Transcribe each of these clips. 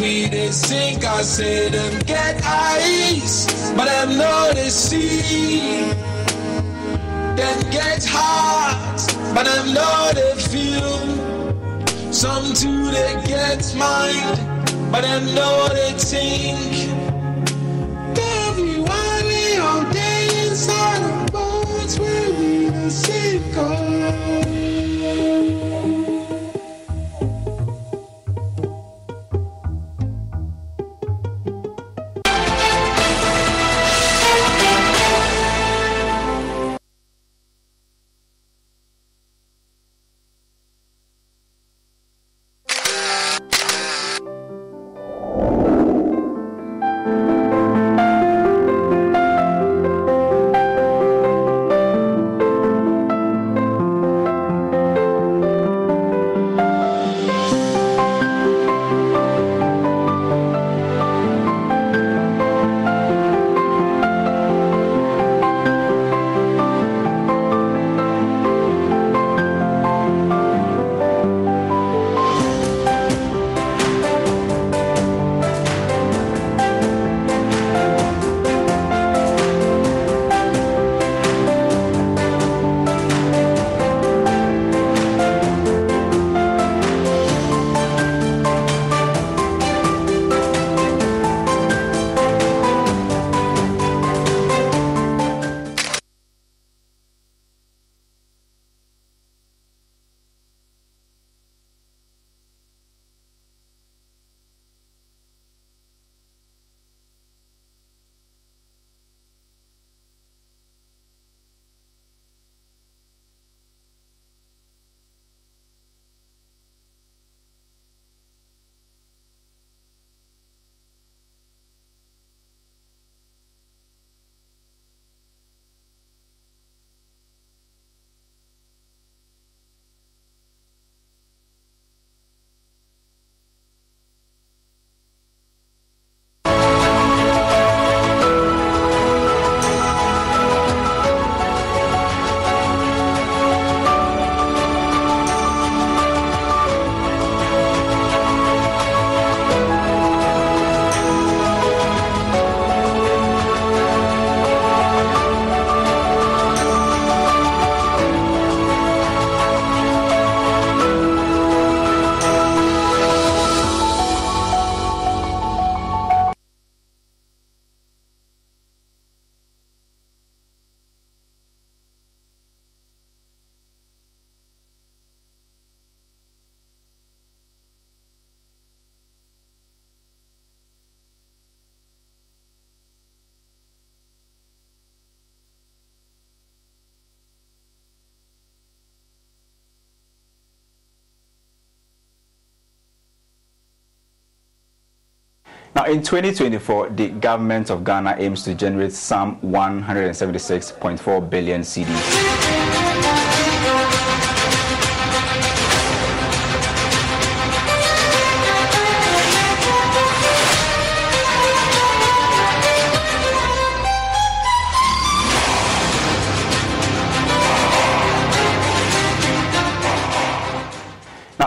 we they sink, I say them get ice, but them know the sea. Them get hot, but them know they feel. Some too they get mind, but them know they think. Everyone we all day inside the boats where we the sink. Now, in 2024, the government of Ghana aims to generate some 176.4 billion cedis.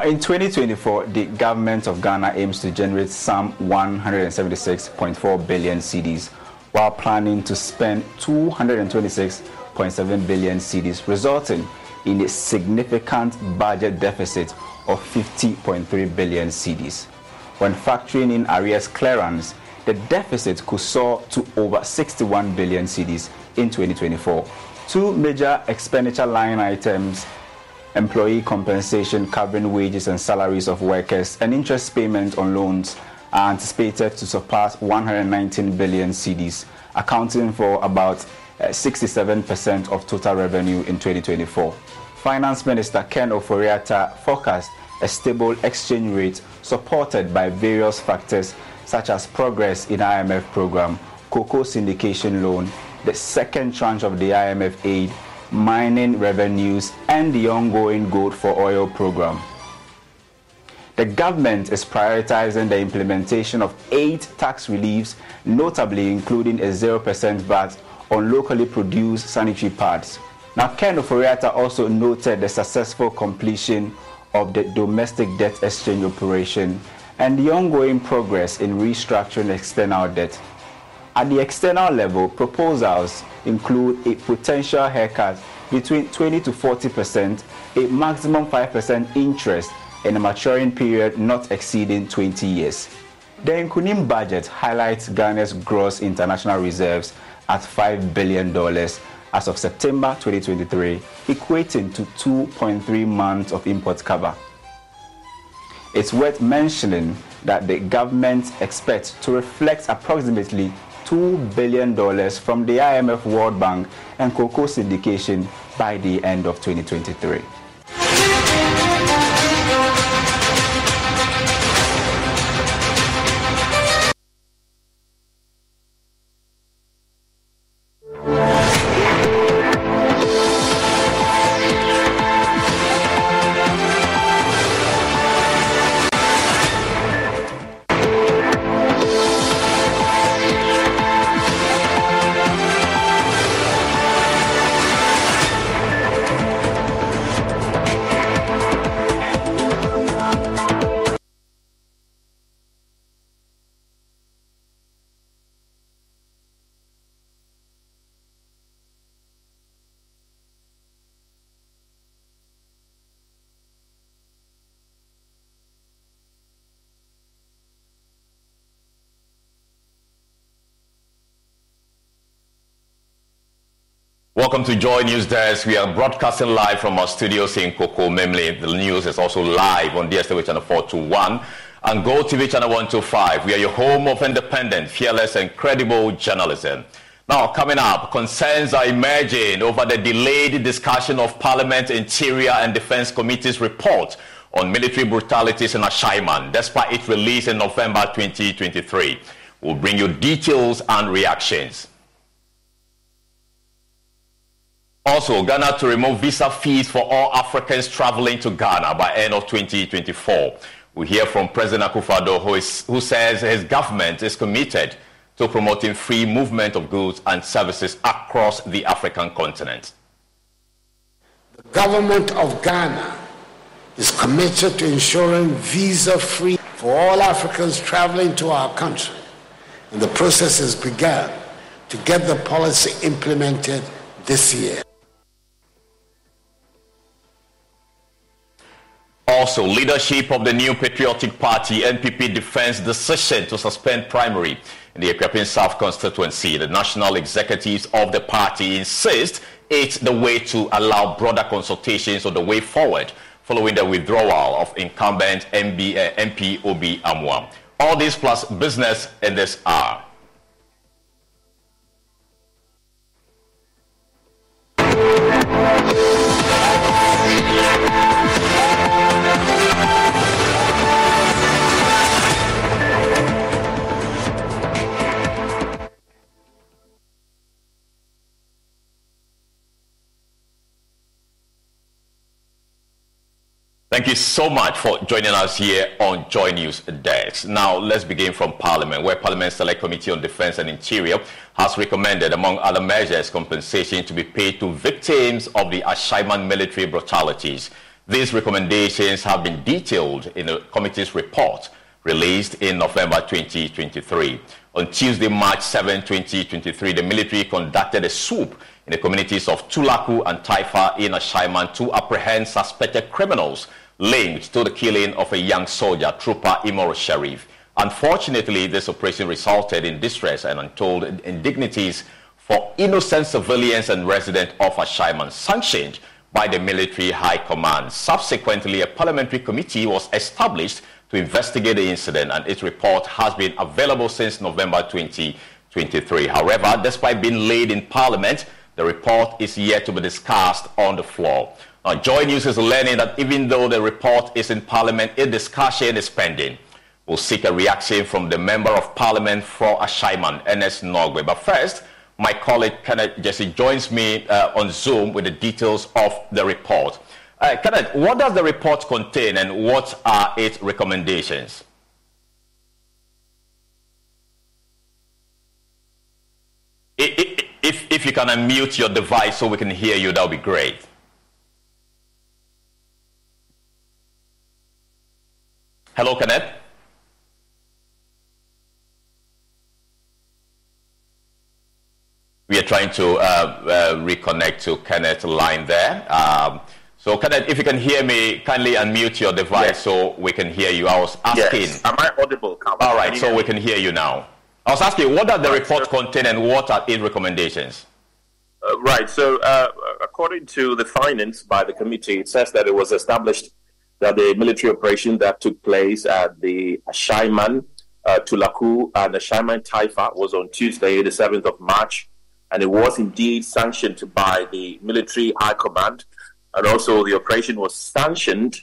In 2024, the government of Ghana aims to generate some 176.4 billion cedis, while planning to spend 226.7 billion cedis, resulting in a significant budget deficit of 50.3 billion cedis. When factoring in arrears clearance, the deficit could soar to over 61 billion cedis in 2024. Two major expenditure line items, employee compensation covering wages and salaries of workers, and interest payments on loans, are anticipated to surpass 119 billion cedis, accounting for about 67% of total revenue in 2024. Finance Minister Ken Ofori-Atta forecast a stable exchange rate supported by various factors such as progress in IMF program, cocoa syndication loan, the second tranche of the IMF aid, mining revenues, and the ongoing gold for oil program. The government is prioritizing the implementation of 8 tax reliefs, notably including a 0% VAT on locally produced sanitary pads. Now, Ken Ofori-Atta also noted the successful completion of the domestic debt exchange operation and the ongoing progress in restructuring external debt. At the external level, proposals include a potential haircut between 20 to 40%, a maximum 5% interest, and a maturing period not exceeding 20 years. The Nkunim budget highlights Ghana's gross international reserves at $5 billion as of September 2023, equating to 2.3 months of import cover. It's worth mentioning that the government expects to reflect approximately $2 billion from the IMF, World Bank, and cocoa syndication by the end of 2023. Welcome to Joy News Desk. We are broadcasting live from our studios in Koko Memle. The news is also live on DSTV channel 421 and Go TV channel 125. We are your home of independent, fearless, and credible journalism. Now, coming up, concerns are emerging over the delayed discussion of Parliament Interior and Defense Committee's report on military brutalities in Ashaiman, despite its release in November 2023. We'll bring you details and reactions. Also, Ghana to remove visa fees for all Africans traveling to Ghana by end of 2024. We hear from President Akufo-Addo, who says his government is committed to promoting free movement of goods and services across the African continent. The government of Ghana is committed to ensuring visa-free for all Africans traveling to our country, and the process has begun to get the policy implemented this year. Also, leadership of the New Patriotic Party, NPP, defends decision to suspend primary in the Equiapian South constituency. The national executives of the party insist it's the way to allow broader consultations on the way forward following the withdrawal of incumbent MP Obi Amwam. All this plus business in this hour. Thank you so much for joining us here on Joy News Desk. Now, let's begin from Parliament, where Parliament Select Committee on Defense and Interior has recommended, among other measures, compensation to be paid to victims of the Ashaiman military brutalities. These recommendations have been detailed in the committee's report released in November 2023. On Tuesday, March 7, 2023, the military conducted a swoop in the communities of Tulaku and Taifa in Ashaiman to apprehend suspected criminals linked to the killing of a young soldier, Trooper Imoro Sharif. Unfortunately, this operation resulted in distress and untold indignities for innocent civilians and residents of Ashaiman, sanctioned by the military high command. Subsequently, a parliamentary committee was established to investigate the incident, and its report has been available since November 2023. However, despite being laid in Parliament, the report is yet to be discussed on the floor. Now, Joy News is learning that even though the report is in Parliament, its discussion is pending. We'll seek a reaction from the Member of Parliament for Ashaiman, Ernest Nogwe. But first, my colleague Kenneth Jesse joins me on Zoom with the details of the report. Kenneth, what does the report contain and what are its recommendations? If you can unmute your device so we can hear you, that would be great. Hello, Kenneth. We are trying to reconnect to Kenneth's line there. So, Kenneth, if you can hear me, kindly unmute your device so we can hear you. I was asking. Yes. Am I audible, Calvin? All right, so we can hear you now. I was asking, what does the report contain and what are its recommendations? Right, so according to the findings by the committee, it says that it was established that the military operation that took place at the Ashaiman, Tulaku, and Ashaiman Taifa was on Tuesday, the 7th of March, and it was indeed sanctioned by the military high command, and also the operation was sanctioned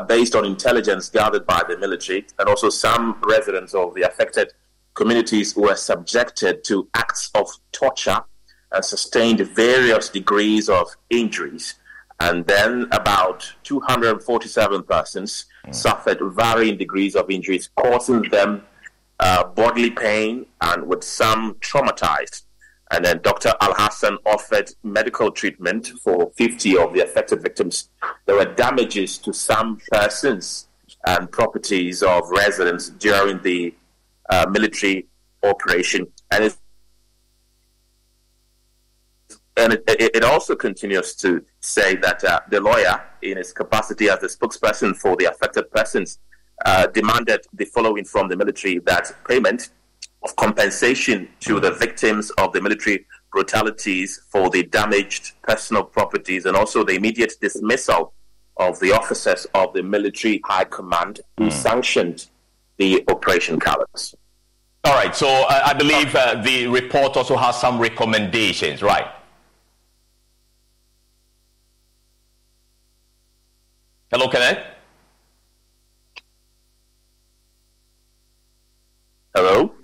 based on intelligence gathered by the military, and also some residents of the affected communities were subjected to acts of torture and sustained various degrees of injuries. And then about 247 persons suffered varying degrees of injuries, causing them bodily pain and with some traumatized. And then Dr. Al-Hassan offered medical treatment for 50 of the affected victims. There were damages to some persons and properties of residents during the military operation. And it also continues to say that the lawyer, in his capacity as the spokesperson for the affected persons, demanded the following from the military: that payment of compensation to the victims of the military brutalities for the damaged personal properties, and also the immediate dismissal of the officers of the military high command who sanctioned the operation, Carlos. All right, so I believe the report also has some recommendations, right? Hello, Kenneth? Hello?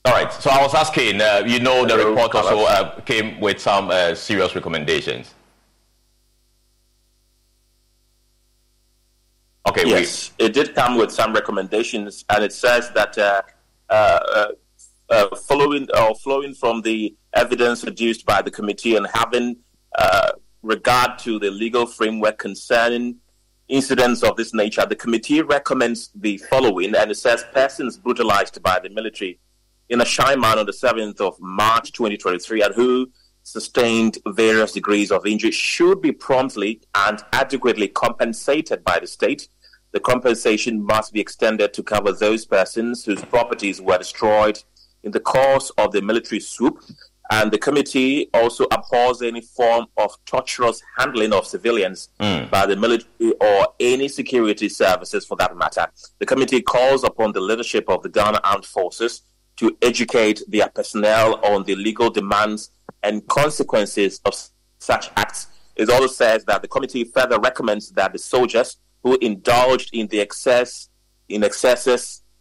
All right, so I was asking, the report Carlos. also came with some serious recommendations. Okay. Yes, it did come with some recommendations, and it says that flowing from the evidence produced by the committee and having regard to the legal framework concerning incidents of this nature, the committee recommends the following, and it says persons brutalized by the military in Ashaiman on the 7th of March 2023 and who sustained various degrees of injury should be promptly and adequately compensated by the state. The compensation must be extended to cover those persons whose properties were destroyed in the course of the military swoop. And the committee also abhors any form of torturous handling of civilians by the military or any security services for that matter. The committee calls upon the leadership of the Ghana Armed Forces to educate their personnel on the legal demands and consequences of such acts. It also says that the committee further recommends that the soldiers who indulged in the excesses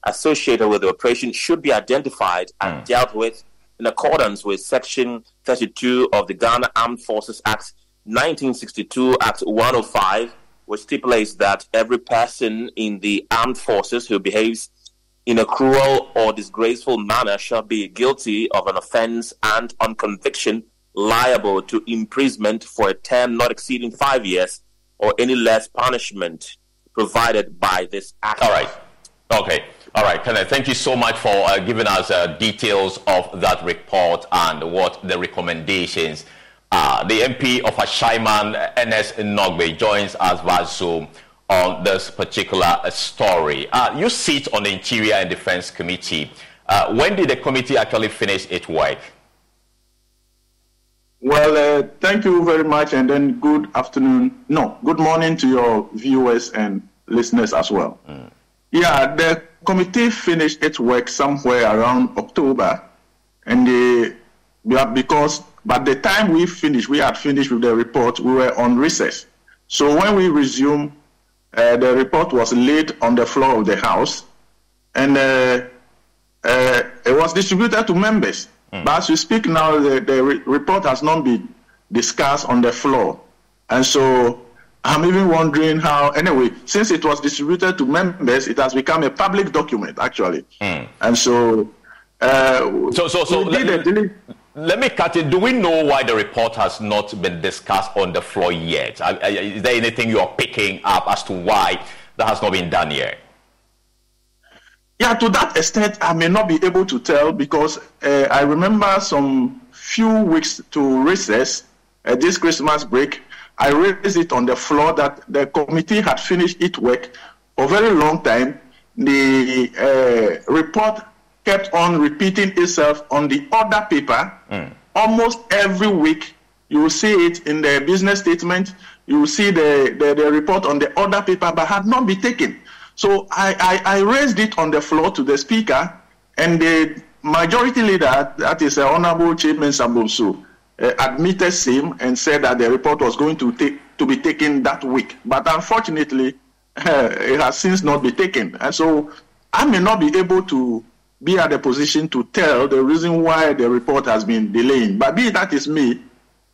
associated with the operation should be identified and dealt with in accordance with Section 32 of the Ghana Armed Forces Act 1962, Act 105, which stipulates that every person in the armed forces who behaves in a cruel or disgraceful manner shall be guilty of an offense and, on conviction, liable to imprisonment for a term not exceeding 5 years or any less punishment provided by this act. All right. Okay. All right, Kenneth, thank you so much for giving us details of that report and what the recommendations are. The MP of Ashaiman, Ernest Nogbe, joins us via Zoom on this particular story. You sit on the Interior and Defense Committee. When did the committee actually finish its work? Well, thank you very much, and then good morning to your viewers and listeners as well. Yeah, the committee finished its work somewhere around October, and because by the time we had finished with the report, we were on recess. So when we resumed, the report was laid on the floor of the House, and it was distributed to members. But as we speak now, the report has not been discussed on the floor. And so I'm even wondering how, anyway, since it was distributed to members, it has become a public document, actually. And so... let me cut it. Do we know why the report has not been discussed on the floor yet? Is there anything you are picking up as to why that has not been done yet? Yeah, to that extent, I may not be able to tell because I remember some few weeks to recess, this Christmas break, I raised it on the floor that the committee had finished its work for a very long time. The report kept on repeating itself on the order paper. Almost every week, you will see it in the business statement. You will see the report on the order paper, but had not been taken. So I raised it on the floor to the speaker, and the majority leader, that is Honorable Chairman Sambosu, admitted same and said that the report was going to be taken that week. But unfortunately, it has since not been taken. And so I may not be able to be at the position to tell the reason why the report has been delaying. But be that is me,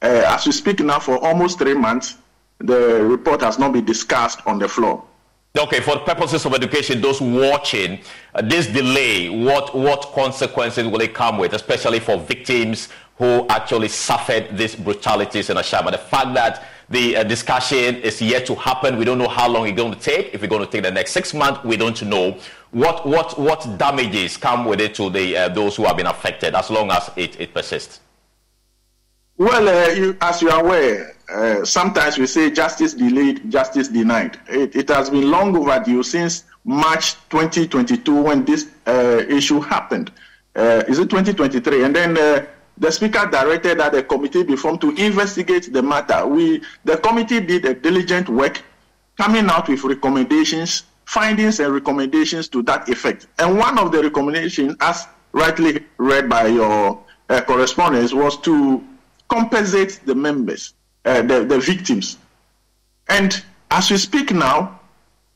as we speak now for almost 3 months, the report has not been discussed on the floor. Okay, for the purposes of education, those watching, this delay, what consequences will it come with, especially for victims who actually suffered these brutalities in Ashama? The fact that the discussion is yet to happen, we don't know how long it's going to take. If it's going to take the next 6 months, we don't know. What damages come with it to those who have been affected, as long as it persists? Well, as you are aware, sometimes we say justice delayed, justice denied. It has been long overdue since March 2022 when this issue happened. Is it 2023? And then the speaker directed that the committee be formed to investigate the matter. The committee did a diligent work, coming out with recommendations, findings and recommendations to that effect. And one of the recommendations, as rightly read by your correspondents, was to compensate the members, the victims. And as we speak now,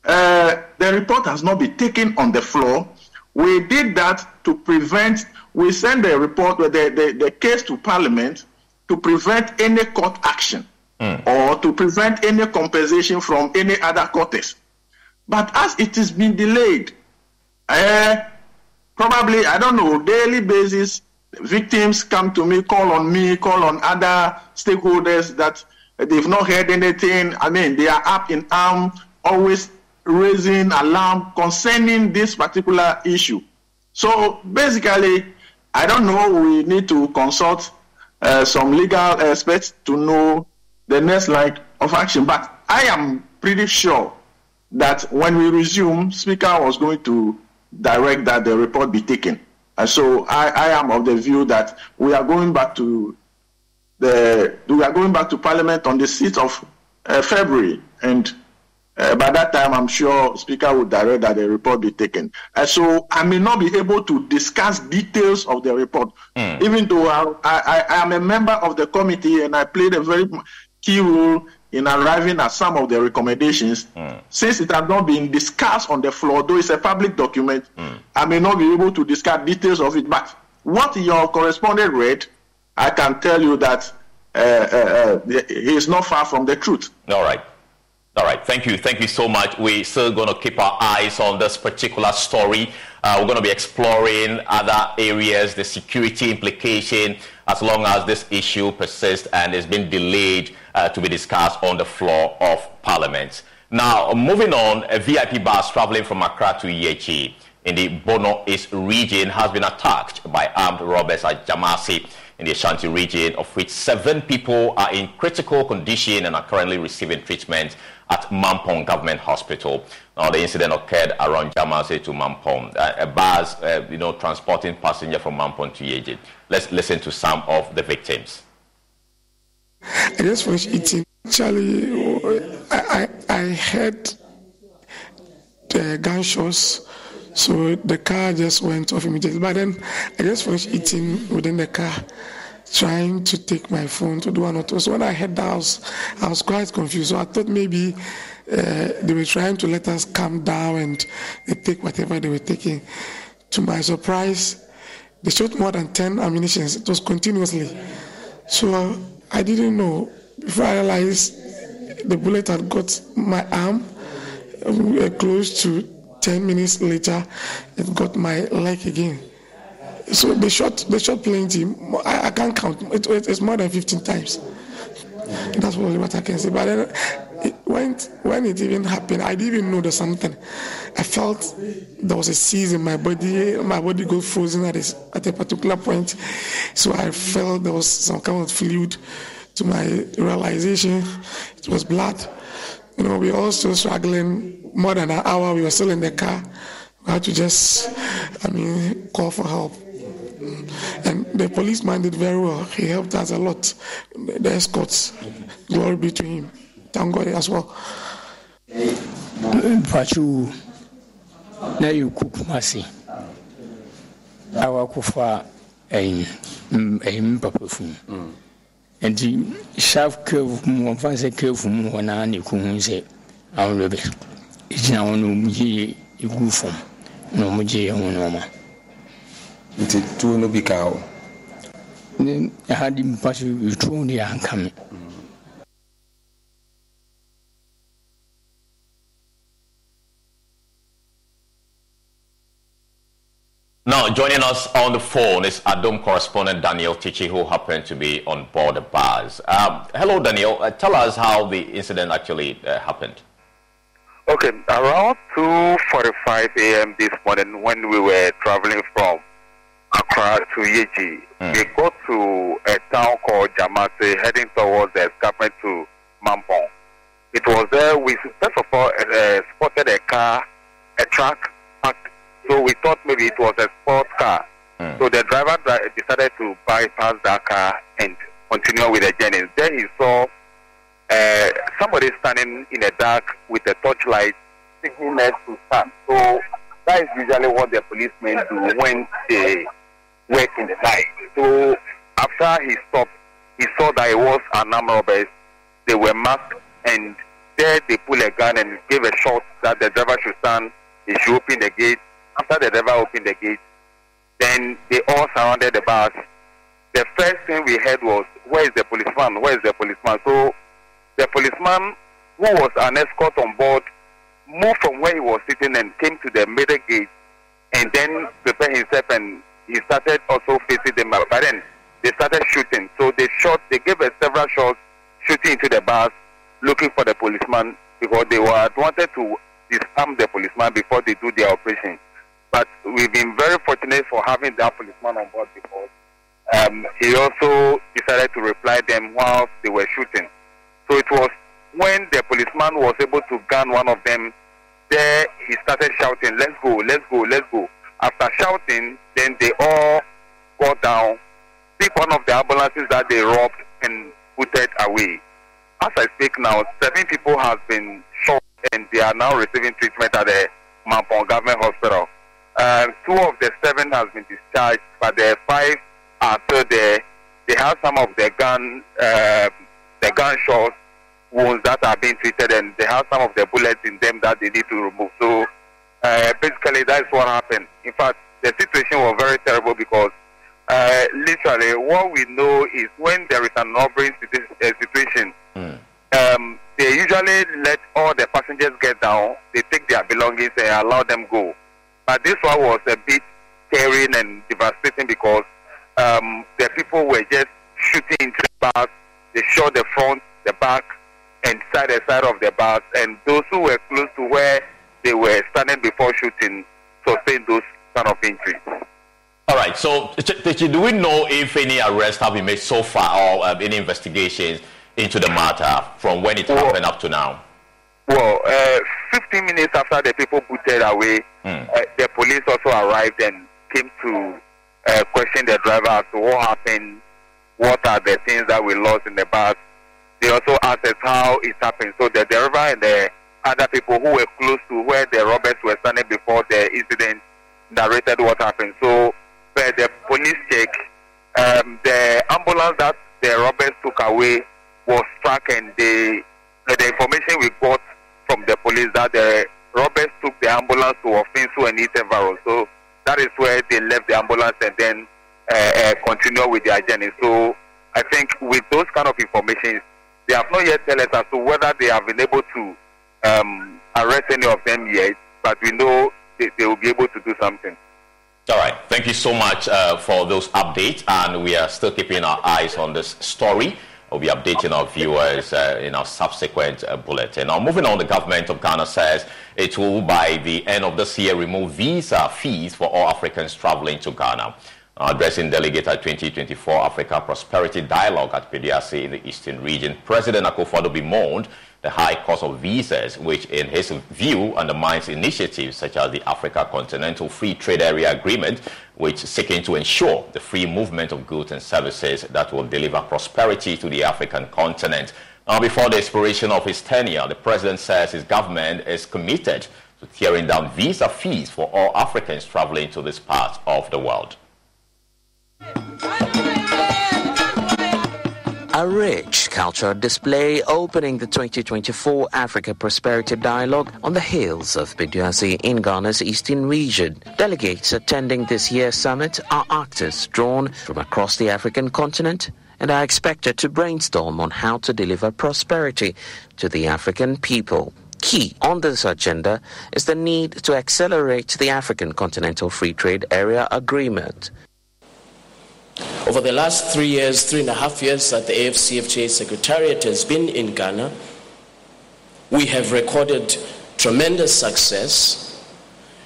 the report has not been taken on the floor. We did that to prevent, we sent the report, the case to Parliament to prevent any court action or to prevent any compensation from any other courts. But as it has been delayed, probably, I don't know, daily basis, victims come to me, call on other stakeholders that they've not heard anything. I mean, they are up in arms, always raising alarm concerning this particular issue. So basically, I don't know, we need to consult some legal experts to know the next line of action. But I am pretty sure that when we resume, Speaker was going to direct that the report be taken. And so I am of the view that we are going back to Parliament on the 6th of February, and by that time I'm sure Speaker will direct that the report be taken. And so I may not be able to discuss details of the report, even though I am a member of the committee and I played a very key role in arriving at some of the recommendations. Since it has not been discussed on the floor, though it's a public document, I may not be able to discuss details of it. But what your correspondent read, I can tell you that he is not far from the truth. All right. Thank you so much. We're still going to keep our eyes on this particular story. We're going to be exploring other areas, the security implication, as long as this issue persists and is being delayed to be discussed on the floor of Parliament. Now, moving on, a VIP bus traveling from Accra to Yechi in the Bono East region has been attacked by armed robbers at Jamasi in the Ashanti region, of which 7 people are in critical condition and are currently receiving treatment at Mampong Government Hospital. Now, the incident occurred around Jamasi to Mampong. A bus, transporting passengers from Mampong to Yeji. Let's listen to some of the victims. I just finished eating. Actually, I heard the gunshots, so the car just went off immediately. But then I just finished eating within the car, trying to take my phone to do one or two. So when I heard that, I was quite confused. So I thought maybe they were trying to let us calm down and they take whatever they were taking. To my surprise, they shot more than 10 ammunitions. It was continuously. So I didn't know. Before I realized the bullet had got my arm, close to 10 minutes later, it got my leg again. So they shot plenty. I can't count. It's more than 15 times. That's what I can say. But then, when it even happened, I didn't even know there's something. I felt there was a seize in my body. My body got frozen at a particular point. So I felt there was some kind of fluid. To my realization, it was blood. We were all still struggling. More than an hour, we were still in the car. We had to just, call for help. And the policeman did very well. He helped us a lot. The escorts, glory be to him. Thank God as well. Pachu, now you cook mercy. Our kufa a papa. And the sharp curve more fancy curve from one and you couldn't say, I'll love it. It's now no ye, you go from no muji and normal. It's too no big cow. Then I had him pass you through the coming. Now, joining us on the phone is Adom correspondent Daniel Tichi, who happened to be on board the bus. Hello, Daniel. Tell us how the incident actually happened. Okay, around 2:45 a.m. this morning, when we were traveling from Accra to Yeji, we got to a town called Jamase, heading towards the escarpment to Mampong. It was there we first of all spotted a truck parked. So we thought maybe it was a sports car. So the driver decided to bypass that car and continue with the journey. Then he saw somebody standing in the dark with a torchlight, signaling us to stand. So that is usually what the policemen do when they work in the night. So after he stopped, he saw that it was an armed robbers. They were masked, and there they pulled a gun and gave a shot that the driver should stand. He should open the gate. After the driver opened the gate, then they all surrounded the bus. The first thing we heard was, where is the policeman? Where is the policeman? So the policeman, who was an escort on board, moved from where he was sitting and came to the middle gate and then prepared himself, and he started also facing them. But then they started shooting. So they gave us several shots, shooting into the bus, looking for the policeman, because they wanted to disarm the policeman before they do their operation. But we've been very fortunate for having that policeman on board, because he also decided to reply them while they were shooting. So it was when the policeman was able to gun one of them, there he started shouting, "Let's go, let's go, let's go." After shouting, then they all got down, picked one of the ambulances that they robbed and put it away. As I speak now, 7 people have been shot and they are now receiving treatment at the Mampong Government Hospital. 2 of the 7 has been discharged, but the 5 are still there. They have some of the gunshot wounds that are being treated, and they have some of the bullets in them that they need to remove. So basically, that's what happened. In fact, the situation was very terrible, because literally what we know is when there is an robbery situation, they usually let all the passengers get down, they take their belongings and allow them go. But this one was a bit scary and devastating, because the people were just shooting into the bus. They shot the front, the back, and side of the bus. And those who were close to where they were standing before shooting sustained those kind of injuries. All right. So, do we know if any arrests have been made so far, or any investigations into the matter from when it happened up to now? Well, 15 minutes after the people put it away, the police also arrived and came to question the driver as to what happened, what are the things that we lost in the bus. They also asked us how it happened. So the driver and the other people who were close to where the robbers were standing before the incident narrated what happened. So the police check, the ambulance that the robbers took away was struck, and the information we got from the police that the robbers took the ambulance to Ofinsu and Itevaro. So that is where they left the ambulance and then continue with their journey. So I think with those kind of information, they have not yet told us as to whether they have been able to arrest any of them yet, but we know they will be able to do something. All right. Thank you so much for those updates, and we are still keeping our eyes on this story. We'll be updating our viewers in our subsequent bulletin. Now, moving on, the government of Ghana says it will, by the end of this year, remove visa fees for all Africans traveling to Ghana. Addressing delegate at 2024 Africa Prosperity Dialogue at Peduase in the Eastern region, President Akufo-Addo bemoaned the high cost of visas, which in his view undermines initiatives such as the Africa Continental Free Trade Area Agreement, which is seeking to ensure the free movement of goods and services that will deliver prosperity to the African continent. Now, before the expiration of his tenure, the president says his government is committed to tearing down visa fees for all Africans traveling to this part of the world. A rich cultural display opening the 2024 Africa Prosperity Dialogue on the hills of Peduase in Ghana's eastern region. Delegates attending this year's summit are actors drawn from across the African continent and are expected to brainstorm on how to deliver prosperity to the African people. Key on this agenda is the need to accelerate the African Continental Free Trade Area Agreement. Over the last 3.5 years that the AFCFTA Secretariat has been in Ghana, we have recorded tremendous success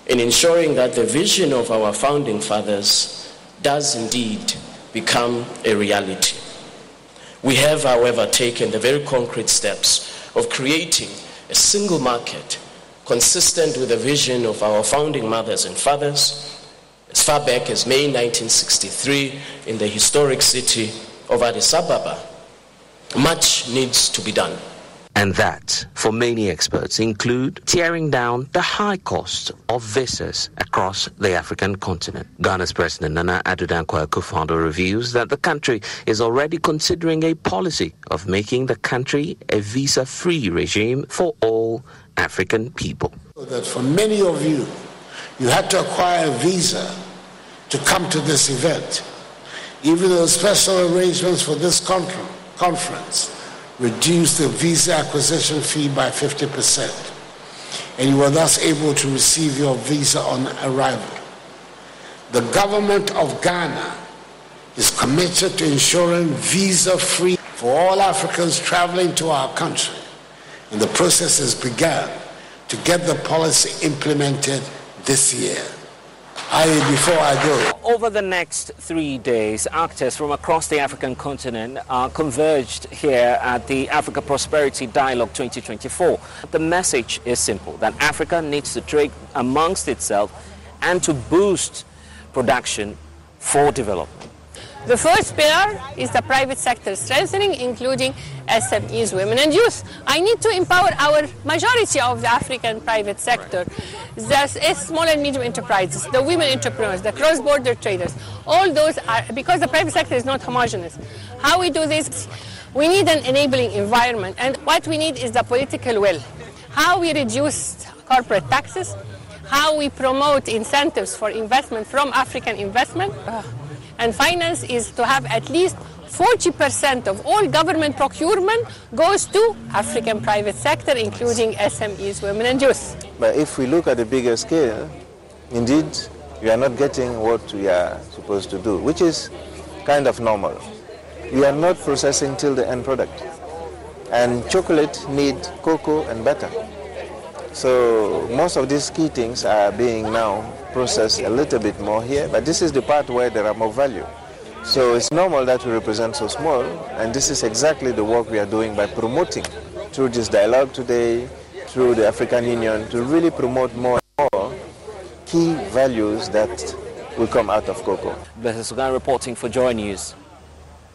in ensuring that the vision of our founding fathers does indeed become a reality. We have, however, taken the very concrete steps of creating a single market consistent with the vision of our founding mothers and fathers, as far back as May 1963 in the historic city of Addis Ababa. Much needs to be done. And that, for many experts, include tearing down the high cost of visas across the African continent. Ghana's President Nana Addo Dankwa Akufo-Addo reveals that the country is already considering a policy of making the country a visa-free regime for all African people. That for many of you, you had to acquire a visa to come to this event. Even though special arrangements for this conference reduced the visa acquisition fee by 50%, and you were thus able to receive your visa on arrival. The government of Ghana is committed to ensuring visa-free for all Africans traveling to our country, and the process has begun to get the policy implemented this year. Before I go. Over the next 3 days, actors from across the African continent are converged here at the Africa Prosperity Dialogue 2024. The message is simple, that Africa needs to trade amongst itself and to boost production for development. The first pillar is the private sector strengthening, including SMEs, women and youth. I need to empower our majority of the African private sector, the small and medium enterprises, the women entrepreneurs, the cross-border traders. All those are, because the private sector is not homogeneous. How we do this? We need an enabling environment, and what we need is the political will. How we reduce corporate taxes, how we promote incentives for investment from African investment, and finance is to have at least 40% of all government procurement goes to African private sector, including SMEs, women and youth. But if we look at the bigger scale, indeed, we are not getting what we are supposed to do, which is kind of normal. We are not processing till the end product. And chocolate need cocoa and butter. So most of these key things are being now processed a little bit more here, but this is the part where there are more value. So it's normal that we represent so small, and this is exactly the work we are doing by promoting through this dialogue today, through the African Union, to really promote more and more key values that will come out of cocoa. This is Sugan reporting for Joy News.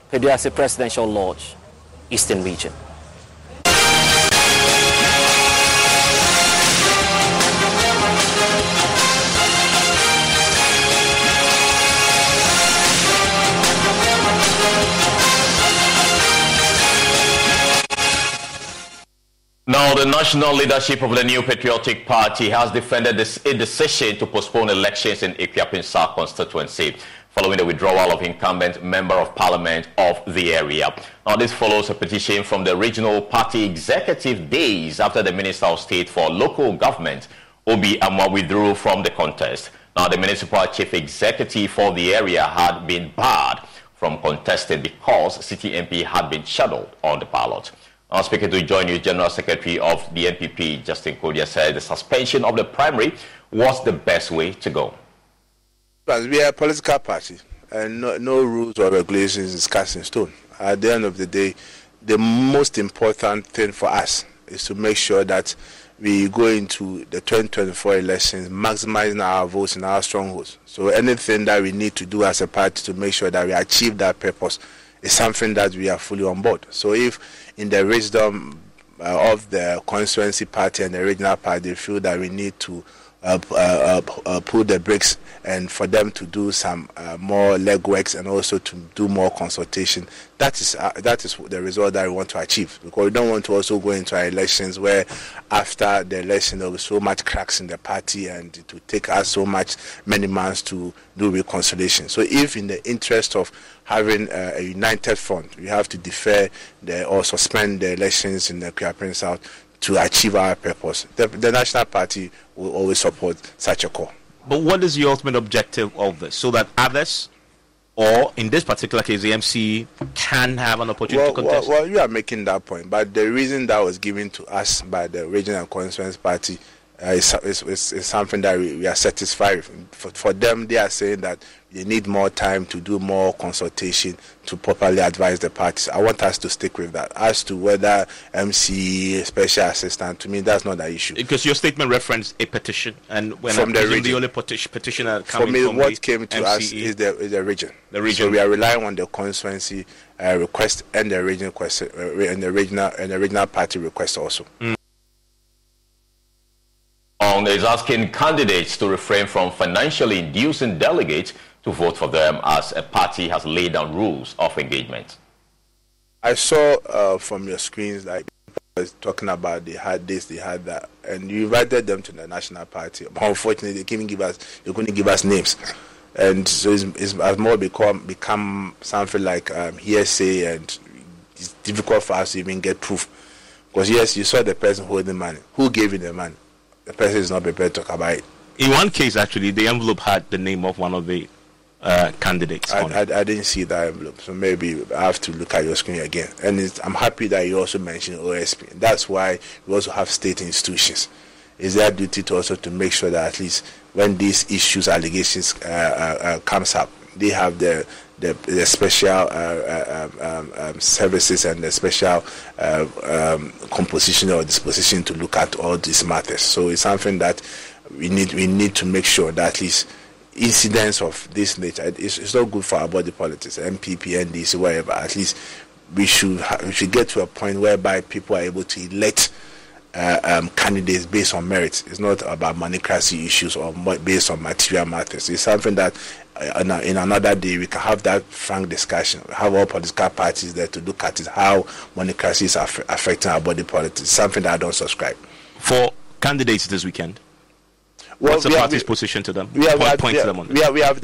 Peduase Presidential Lodge, Eastern Region. Now, the national leadership of the New Patriotic Party has defended a decision to postpone elections in Ikuapem constituency following the withdrawal of incumbent member of parliament of the area. Now, this follows a petition from the regional party executive days after the Minister of State for Local Government, Obi Amwa, withdrew from the contest. Now, the municipal chief executive for the area had been barred from contesting because City MP had been shadowed on the ballot. Now, speaking to JoyNews General Secretary of the NPP, Justin Kodia, said the suspension of the primary was the best way to go. We are a political party, and no rules or regulations is cast in stone. At the end of the day, the most important thing for us is to make sure that we go into the 2024 elections maximizing our votes in our strongholds. So anything that we need to do as a party to make sure that we achieve that purpose is something that we are fully on board. So if in the wisdom of the constituency party and the regional party they feel that we need to pull the brakes and for them to do some more legworks and also to do more consultation, that is the result that we want to achieve, because we don't want to also go into our elections where after the election there will be so much cracks in the party and it will take us so many months to do reconciliation. So if in the interest of having a united front we have to defer or suspend the elections in the Kuapin South to achieve our purpose, the National Party will always support such a call. But what is the ultimate objective of this? So that others, or in this particular case, the MC, can have an opportunity to contest? Well, you are making that point. But the reason that was given to us by the regional and constituency party is something that we are satisfied with. For them, they are saying that they need more time to do more consultation to properly advise the parties. I want us to stick with that. As to whether MC, special assistant, to me, that's not the issue. Because your statement referenced a petition, and when from the only petition coming for me, from what came to MCE us is the region. The region. So we are relying on the constituency request and the regional request, and the regional party request also. Is asking candidates to refrain from financially inducing delegates to vote for them as a party has laid down rules of engagement. I saw from your screens like people was talking about they had this, they had that, and you invited them to the National Party. But unfortunately, they couldn't give us names, and so it's more become something like hearsay, and it's difficult for us to even get proof. Because yes, you saw the person holding money. Who gave you the money? The person is not prepared to talk about it. In one case, actually, the envelope had the name of one of the candidates on it. I didn't see that envelope, so maybe I have to look at your screen again. And I'm happy that you also mentioned OSP. That's why we also have state institutions. It's their duty to also to make sure that at least when these issues, allegations comes up, they have the special services and the special composition or disposition to look at all these matters. So it's something that we need to make sure that at least incidents of this nature, it's not good for our body politics, MPP, NDC, whatever. At least we should get to a point whereby people are able to elect candidates based on merit. It's not about monocracy issues or based on material matters. It's something that in another day we can have that frank discussion. Have all political parties there to look at it, how monocracy is affecting our body politics. It's something that I don't subscribe. For candidates this weekend, what's the party's position to them? We have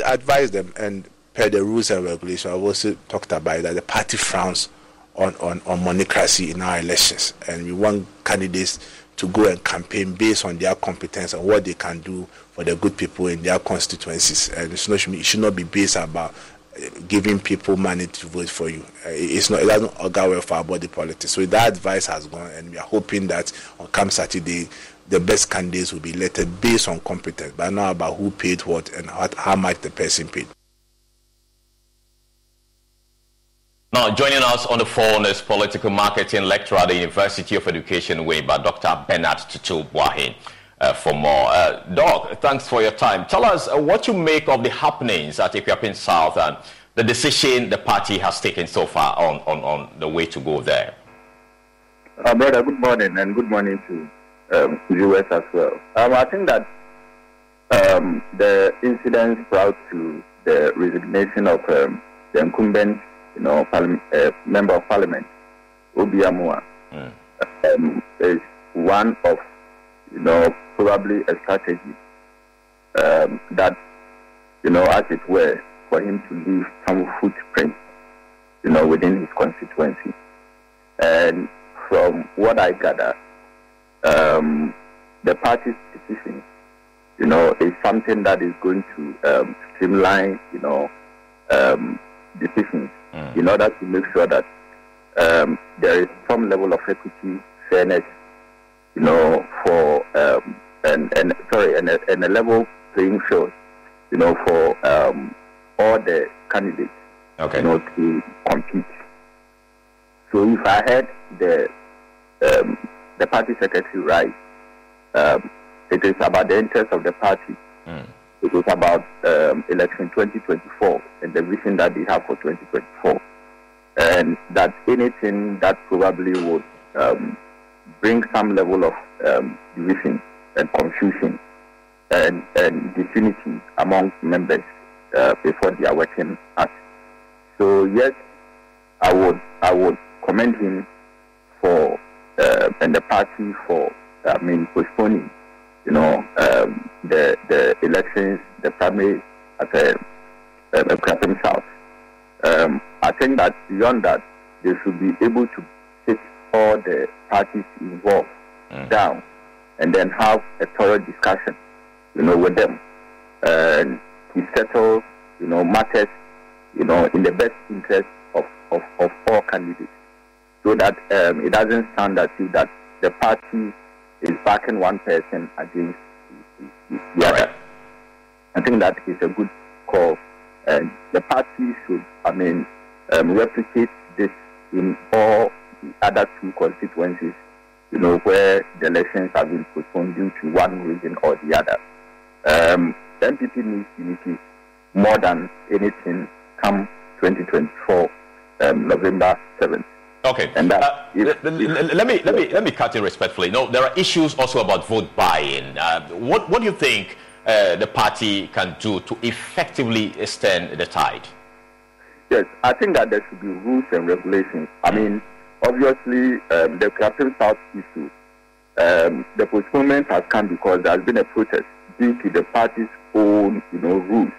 advised them, and per the rules and regulations, I've also talked about that the party frowns on monocracy in our elections, and we want candidates to go and campaign based on their competence and what they can do for the good people in their constituencies. And it should not be based about giving people money to vote for you. It doesn't augur well for our body politics. So that advice has gone, and we are hoping that on come Saturday the best candidates will be elected based on competence, but not about who paid what and how much the person paid. Now, joining us on the phone is political marketing lecturer at the University of Education, Weba, Dr. Bernard Tutu Bwahin. For more. Doc, thanks for your time. Tell us what you make of the happenings at Kuapin South and the decision the party has taken so far on the way to go there. Brother, good morning, and good morning to viewers as well. I think that the incidents brought to the resignation of the incumbent, member of parliament, Obi Amua, is one of, probably a strategy that, as it were, for him to leave some footprint, within his constituency. And from what I gather, the party's decision, is something that is going to streamline, decisions in order to make sure that there is some level of equity, fairness, for and a level playing field, for all the candidates, to compete. So if I had the party secretary right, it is about the interest of the party. It is about election 2024 and the vision that they have for 2024, and that anything that probably would bring some level of division and confusion and disunity among members before they are working at. So yes, I would commend him for and the party for postponing the elections, the primary at Kratom South. I think that beyond that, they should be able to sit all the parties involved down and then have a thorough discussion, with them, and to settle, matters, in the best interest of all candidates, so that it doesn't stand as if that the party is backing one person against the other. I think that is a good call, and the party should, replicate this in all the other two constituencies, where the elections have been postponed due to one reason or the other. The MPP needs unity more than anything come 2024, November 7th. Okay. And let me cut in respectfully. There are issues also about vote buy-in. What do you think the party can do to effectively extend the tide? Yes, I think that there should be rules and regulations. Obviously, the Kratom South issue, the postponement has come because there has been a protest due to the party's own, rules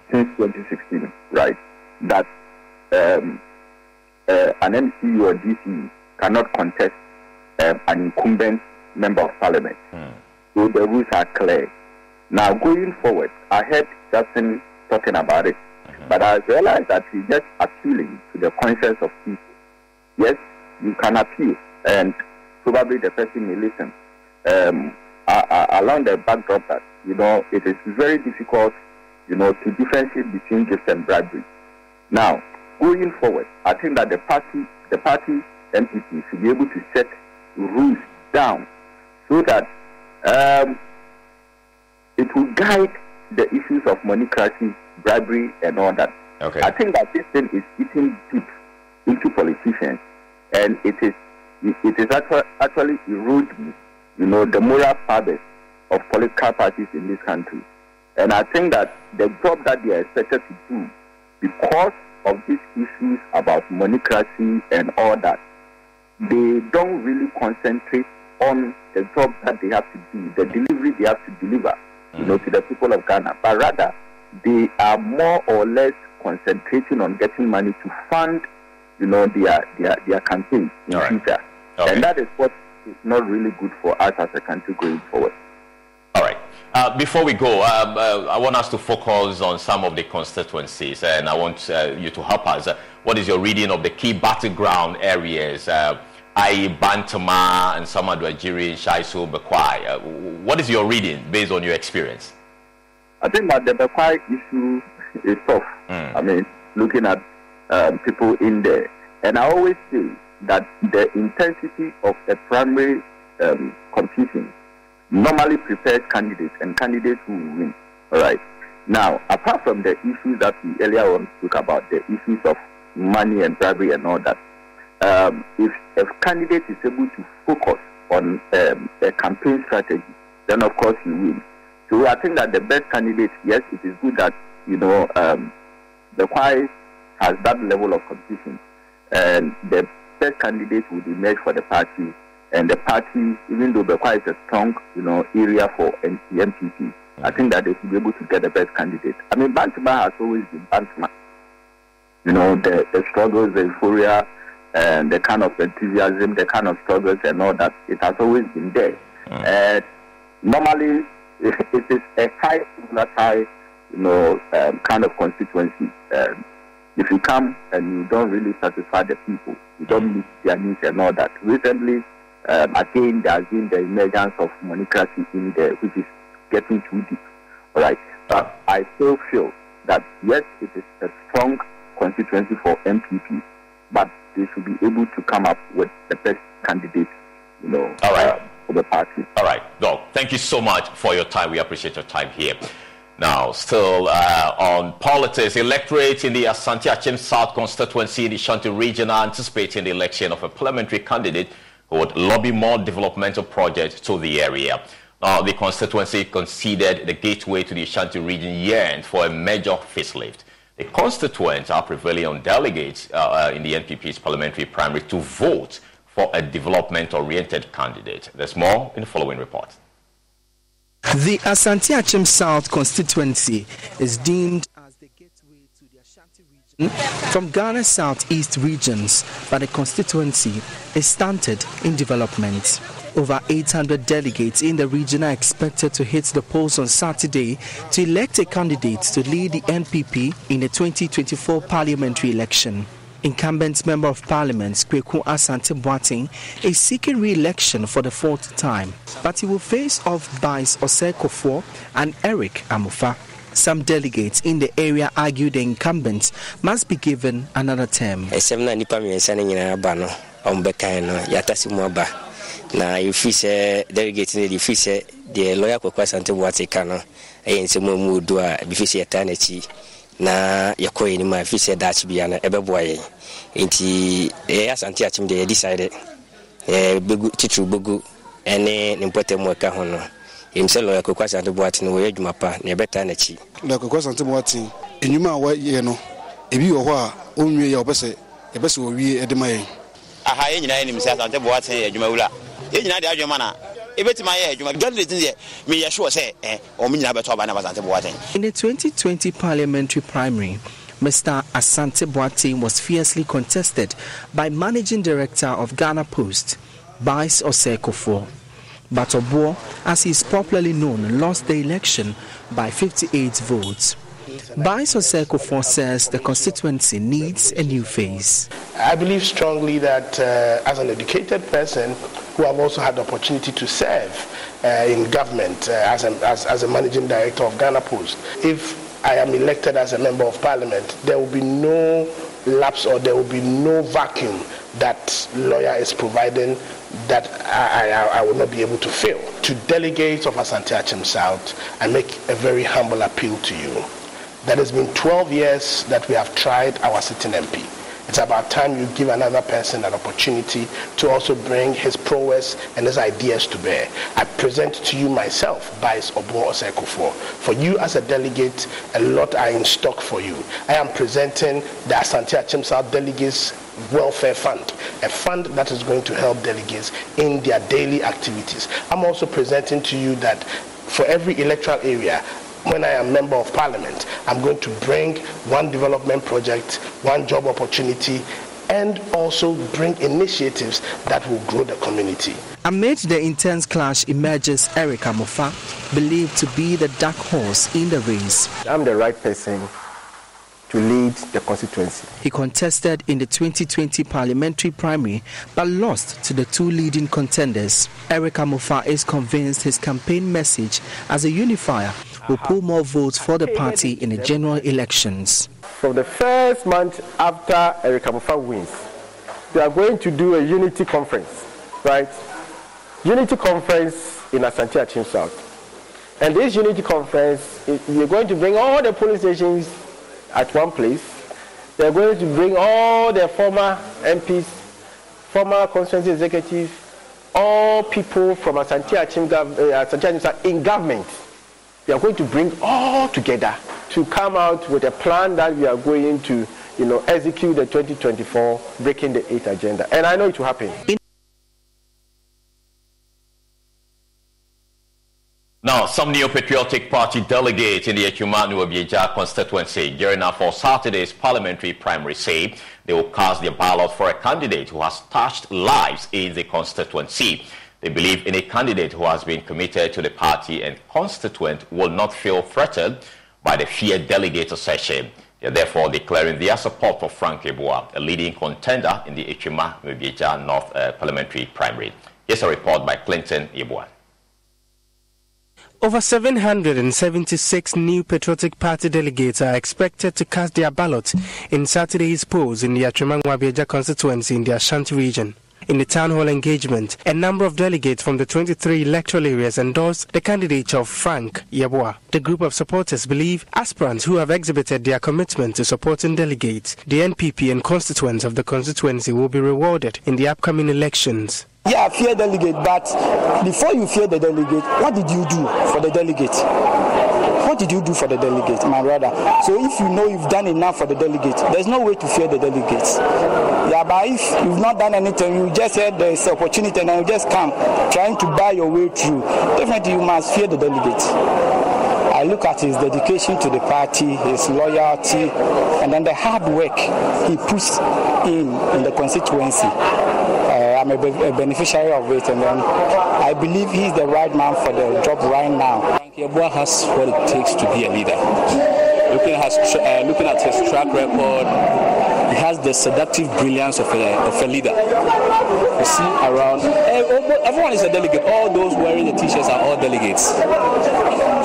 since 2016, right? That an MC or DC cannot contest an incumbent member of parliament. So the rules are clear. Now, going forward, I heard Justin talking about it, but I realized that he's just appealing to the conscience of people. Yes, you can appeal, and probably the person may listen. Along the backdrop that, it is very difficult, to differentiate between gifts and bribery. Now, going forward, I think that the party MPP should be able to set rules down so that it will guide the issues of moneycracy, bribery, and all that. Okay. I think that this thing is eating deep into politicians, and it is actually eroding, the moral fabric of political parties in this country. And I think that the job that they are expected to do, because of these issues about moneycracy and all that, they don't really concentrate on the job that they have to do, the delivery they have to deliver, to the people of Ghana. But rather, they are more or less concentrating on getting money to fund, their campaigns in future. Okay. And that is what is not really good for us as a country going forward. All right. Before we go, I want us to focus on some of the constituencies, and I want you to help us. What is your reading of the key battleground areas, i.e. Bantama and some Adwajiri, Shaiso, Bekwai? What is your reading based on your experience? I think that the Bekwai issue is tough. Looking at people in there. And I always say that the intensity of a primary competition normally prepares candidates and candidates who will win. All right. Now, apart from the issues that we earlier on spoke about, the issues of money and bribery and all that, if a candidate is able to focus on a campaign strategy, then of course he wins. So I think that the best candidate, yes, it is good that, the Kwai has that level of competition, and the best candidate would emerge for the party. And the party, even though Bekwai is a strong, area for the MPP, I think that they should be able to get the best candidate. Bantama has always been Bantama. The struggles, the euphoria, and the kind of enthusiasm, the kind of struggles and all that, it has always been there. And normally, it is a high volatile, kind of constituency. if you come and you don't really satisfy the people, you don't meet their needs and all that. Recently, again, there has been the emergence of monocracy in there, which is getting too deep. All right. But I still feel that, yes, it is a strong constituency for MPP, but they should be able to come up with the best candidate, all right. For the party. All right. Doc, thank you so much for your time. We appreciate your time here. Now, still on politics, electorate in the Asante Achim South constituency in the Ashanti region are anticipating the election of a parliamentary candidate who would lobby more developmental projects to the area. Now, the constituency conceded the gateway to the Ashanti region yearned for a major facelift. The constituents are prevailing on delegates in the NPP's parliamentary primary to vote for a development-oriented candidate. There's more in the following report. The Asante Achim South constituency is deemed as the gateway to the Ashanti region from Ghana's southeast regions, but the constituency is stunted in development. Over 800 delegates in the region are expected to hit the polls on Saturday to elect a candidate to lead the NPP in the 2024 parliamentary election. Incumbent Member of Parliament Kweku Asante Boateng is seeking re-election for the fourth time, but he will face off Bice Osei-Kuffour and Eric Amufa. Some delegates in the area argue the incumbents must be given another term. Na ifise delegate ne ifise the lawyer Kweku Asante Boateng kano ensemo mu do a bifise yatanechi na yakoyi ni ma ifise dachi bia na ebeboye enti Asante Achim de decided begu titru begu ene nimpote mu ka hono imse lawyer Kweku Asante Boateng wo yadwuma pa na ebetanechi lawyer Kweku Asante Boateng enyuma wa ye no ebi wo ho a onwie ya obese wo wie edemaye aha ye nyina ni mse Asante Boateng adwuma wula in the 2020 parliamentary primary, Mr. Asante Boateng was fiercely contested by Managing Director of Ghana Post, Bice Osei-Kuffour. But Obuo, as he is popularly known, lost the election by 58 votes. Bice Osei-Kuffour says the constituency needs a new face. I believe strongly that as an educated person who have also had the opportunity to serve in government as a managing director of Ghana Post, if I am elected as a member of parliament, there will be no lapse or there will be no vacuum that lawyer is providing that I will not be able to fill. To delegates of Asante Achim South, I make a very humble appeal to you. That has been 12 years that we have tried our sitting MP. It's about time you give another person an opportunity to also bring his prowess and his ideas to bear. I present to you myself, Bice Osei-Kuffour. For you as a delegate, a lot are in stock for you. I am presenting the Asante Achim South Delegates Welfare Fund, a fund that is going to help delegates in their daily activities. I'm also presenting to you that for every electoral area, when I am member of parliament, I'm going to bring one development project, one job opportunity, and also bring initiatives that will grow the community. Amid the intense clash emerges Eric Amufa, believed to be the dark horse in the race. I'm the right person to lead the constituency. He contested in the 2020 parliamentary primary but lost to the two leading contenders. Eric Amufa is convinced his campaign message as a unifier will pull more votes for the party in the general elections. From the first month after Eric Amufa wins, they are going to do a unity conference, right? Unity conference in Asante Achim South. And this unity conference, you're going to bring all the police stations at one place. They're going to bring all the former MPs, former constituency executives, all people from Asante Achim South in government. We are going to bring all together to come out with a plan that we are going to, execute the 2024 Breaking the Eight agenda. And I know it will happen. Now, some Neo-Patriotic Party delegates in the Ekumanu Obieja constituency gearing up for Saturday's parliamentary primary say they will cast their ballot for a candidate who has touched lives in the constituency. They believe in a candidate who has been committed to the party and constituent will not feel threatened by the feared delegate session. They are therefore declaring their support for Frank Yeboah, a leading contender in the Echima-Mebieja North Parliamentary Primary. Here's a report by Clinton Yeboah. Over 776 new Patriotic Party delegates are expected to cast their ballot in Saturday's polls in the Echima-Mebieja constituency in the Ashanti region. In the town hall engagement, a number of delegates from the 23 electoral areas endorsed the candidature of Frank Yeboah. The group of supporters believe aspirants who have exhibited their commitment to supporting delegates, the NPP and constituents of the constituency will be rewarded in the upcoming elections. Yeah, fear delegate, but before you fear the delegate, what did you do for the delegate? What did you do for the delegate, my brother? So if you know you've done enough for the delegate, there's no way to fear the delegates. Yeah, but if you've not done anything, you just said there's opportunity and you just come trying to buy your way through, definitely you must fear the delegates. I look at his dedication to the party, his loyalty, and then the hard work he puts in the constituency. I'm a beneficiary of it, and then I believe he's the right man for the job right now. Frank Yeboah has what it takes to be a leader. Looking at his track record, he has the seductive brilliance of a leader. You see around, everyone is a delegate. All those wearing the t-shirts are all delegates.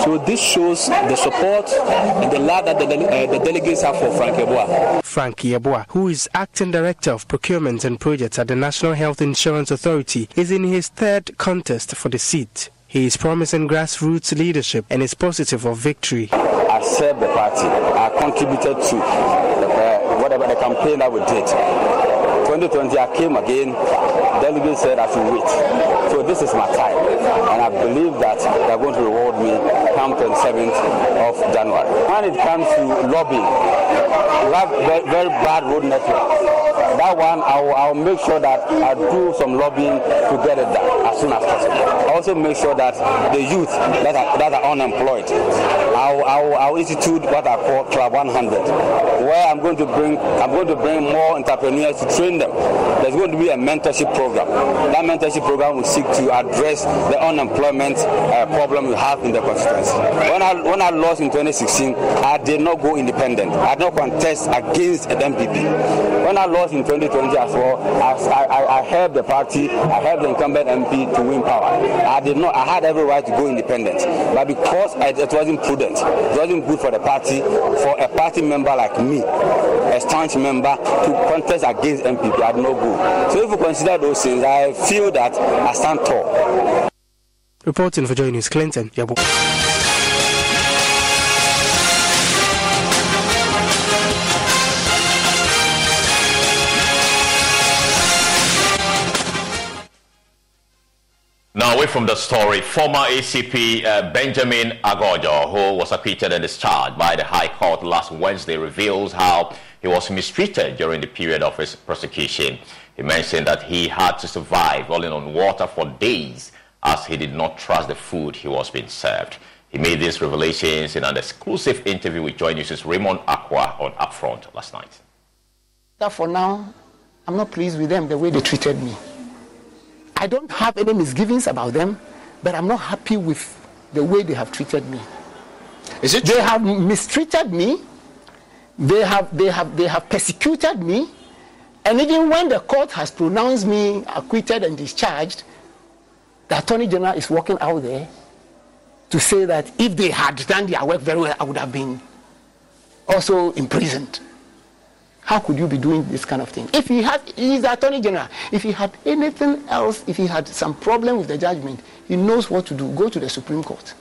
So this shows the support and the love that the delegates have for Frank Yeboah. Frank Yeboah, who is Acting Director of Procurement and Projects at the National Health Insurance Authority, is in his third contest for the seat. He is promising grassroots leadership and is positive of victory. I served the party. I contributed to whatever the campaign that we did. 2020, I came again. Delegates said I should wait. So this is my time. And I believe that they are going to reward me come 27th of January. When it comes to lobbying, we have very bad road network. That one, I'll make sure that I do some lobbying to get it done as soon as possible. I also make sure that the youth that are unemployed, I'll institute what I call Club 100, where I'm going to bring more entrepreneurs to train them. There's going to be a mentorship program. That mentorship program will seek to address the unemployment problem we have in the constituency. When I lost in 2016, I did not go independent. I did not contest against an MPP. When I lost in 2020 as well, I helped the party, I helped the incumbent MP to win power. I had every right to go independent. But because it wasn't prudent, it wasn't good for the party, for a party member like me, a staunch member, to contest against MPP, I did not go. So if you consider those things, I feel that I stand tall. Reporting for JoyNews, Clinton Yeboah. Now, away from the story, former ACP Benjamin Agojo, who was acquitted and discharged by the High Court last Wednesday, reveals how he was mistreated during the period of his prosecution. He mentioned that he had to survive rolling on water for days as he did not trust the food he was being served. He made these revelations in an exclusive interview with JoyNews' Raymond Aqua on Upfront last night. For now, I'm not pleased with them the way they treated me. I don't have any misgivings about them, but I'm not happy with the way they have treated me. Is it? They have mistreated me. They have persecuted me, and even when the court has pronounced me acquitted and discharged, the Attorney General is walking out there to say that if they had done their work very well, I would have been also imprisoned. How could you be doing this kind of thing? If he's the Attorney General, if he had anything else, if he had some problem with the judgment, he knows what to do. Go to the Supreme Court.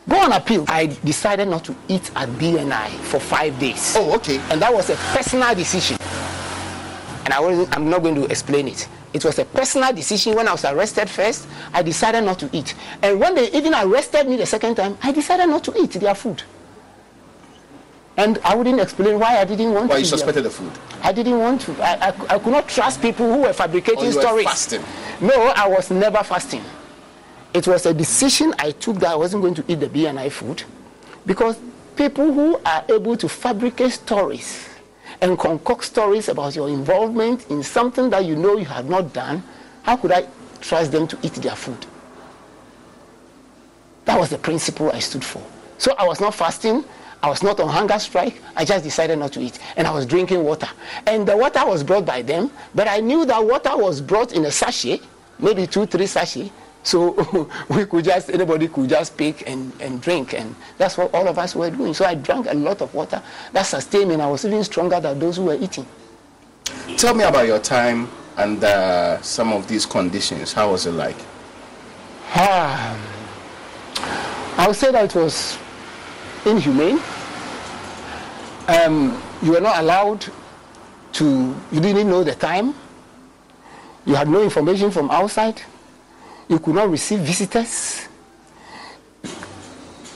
Go on appeal. I decided not to eat at BNI for 5 days. Oh, okay. And that was a personal decision. And I'm not going to explain it. It was a personal decision. When I was arrested first, I decided not to eat. And when they even arrested me the second time, I decided not to eat their food. And I wouldn't explain why I didn't want to. Why you suspected the food? I didn't want to. I could not trust people who were fabricating stories. Fasting? No, I was never fasting. It was a decision I took that I wasn't going to eat the BNI food, because people who are able to fabricate stories and concoct stories about your involvement in something that you know you have not done, how could I trust them to eat their food? That was the principle I stood for. So I was not fasting. I was not on hunger strike. I just decided not to eat. And I was drinking water. And the water was brought by them, but I knew that water was brought in a sachet, maybe 2-3 sachets. So anybody could just pick and drink. And that's what all of us were doing. So I drank a lot of water. That sustained me, and I was even stronger than those who were eating. Tell me about your time under some of these conditions. How was it like? I would say that it was inhumane. You were not allowed to, you didn't know the time. You had no information from outside. You could not receive visitors.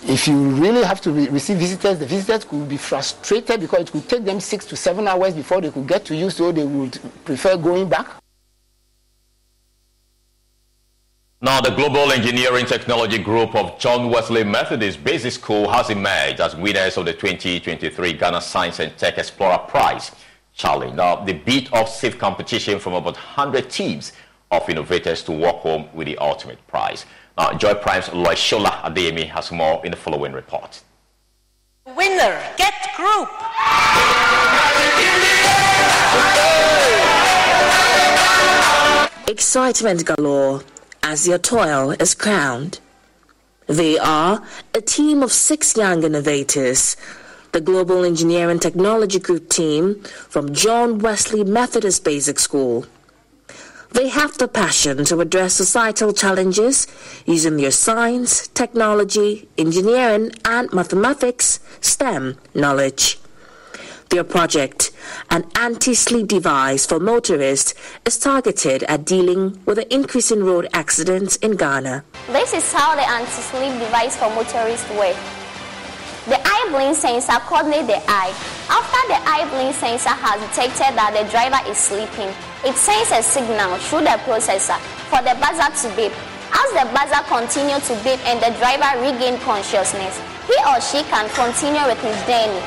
If you really have to receive visitors, the visitors could be frustrated because it could take them 6 to 7 hours before they could get to you, so they would prefer going back. Now, the Global Engineering Technology Group of John Wesley Methodist Basic School has emerged as winners of the 2023 Ghana Science and Tech Explorer Prize Challenge. Now, they beat off stiff competition from about 100 teams of innovators to walk home with the ultimate prize. Now, Joy Prime's Loishola Adeyemi has more in the following report. Winner, get group. Excitement galore as their toil is crowned. They are a team of 6 young innovators, the Global Engineering Technology Group team from John Wesley Methodist Basic School. They have the passion to address societal challenges using their science, technology, engineering, and mathematics (STEM) knowledge. Their project, an anti-sleep device for motorists, is targeted at dealing with the increase in road accidents in Ghana. This is how the anti-sleep device for motorists works. The eye blink sensor coordinates the eye. After the eye blink sensor has detected that the driver is sleeping, it sends a signal through the processor for the buzzer to beep. As the buzzer continues to beep and the driver regains consciousness, he or she can continue with his journey.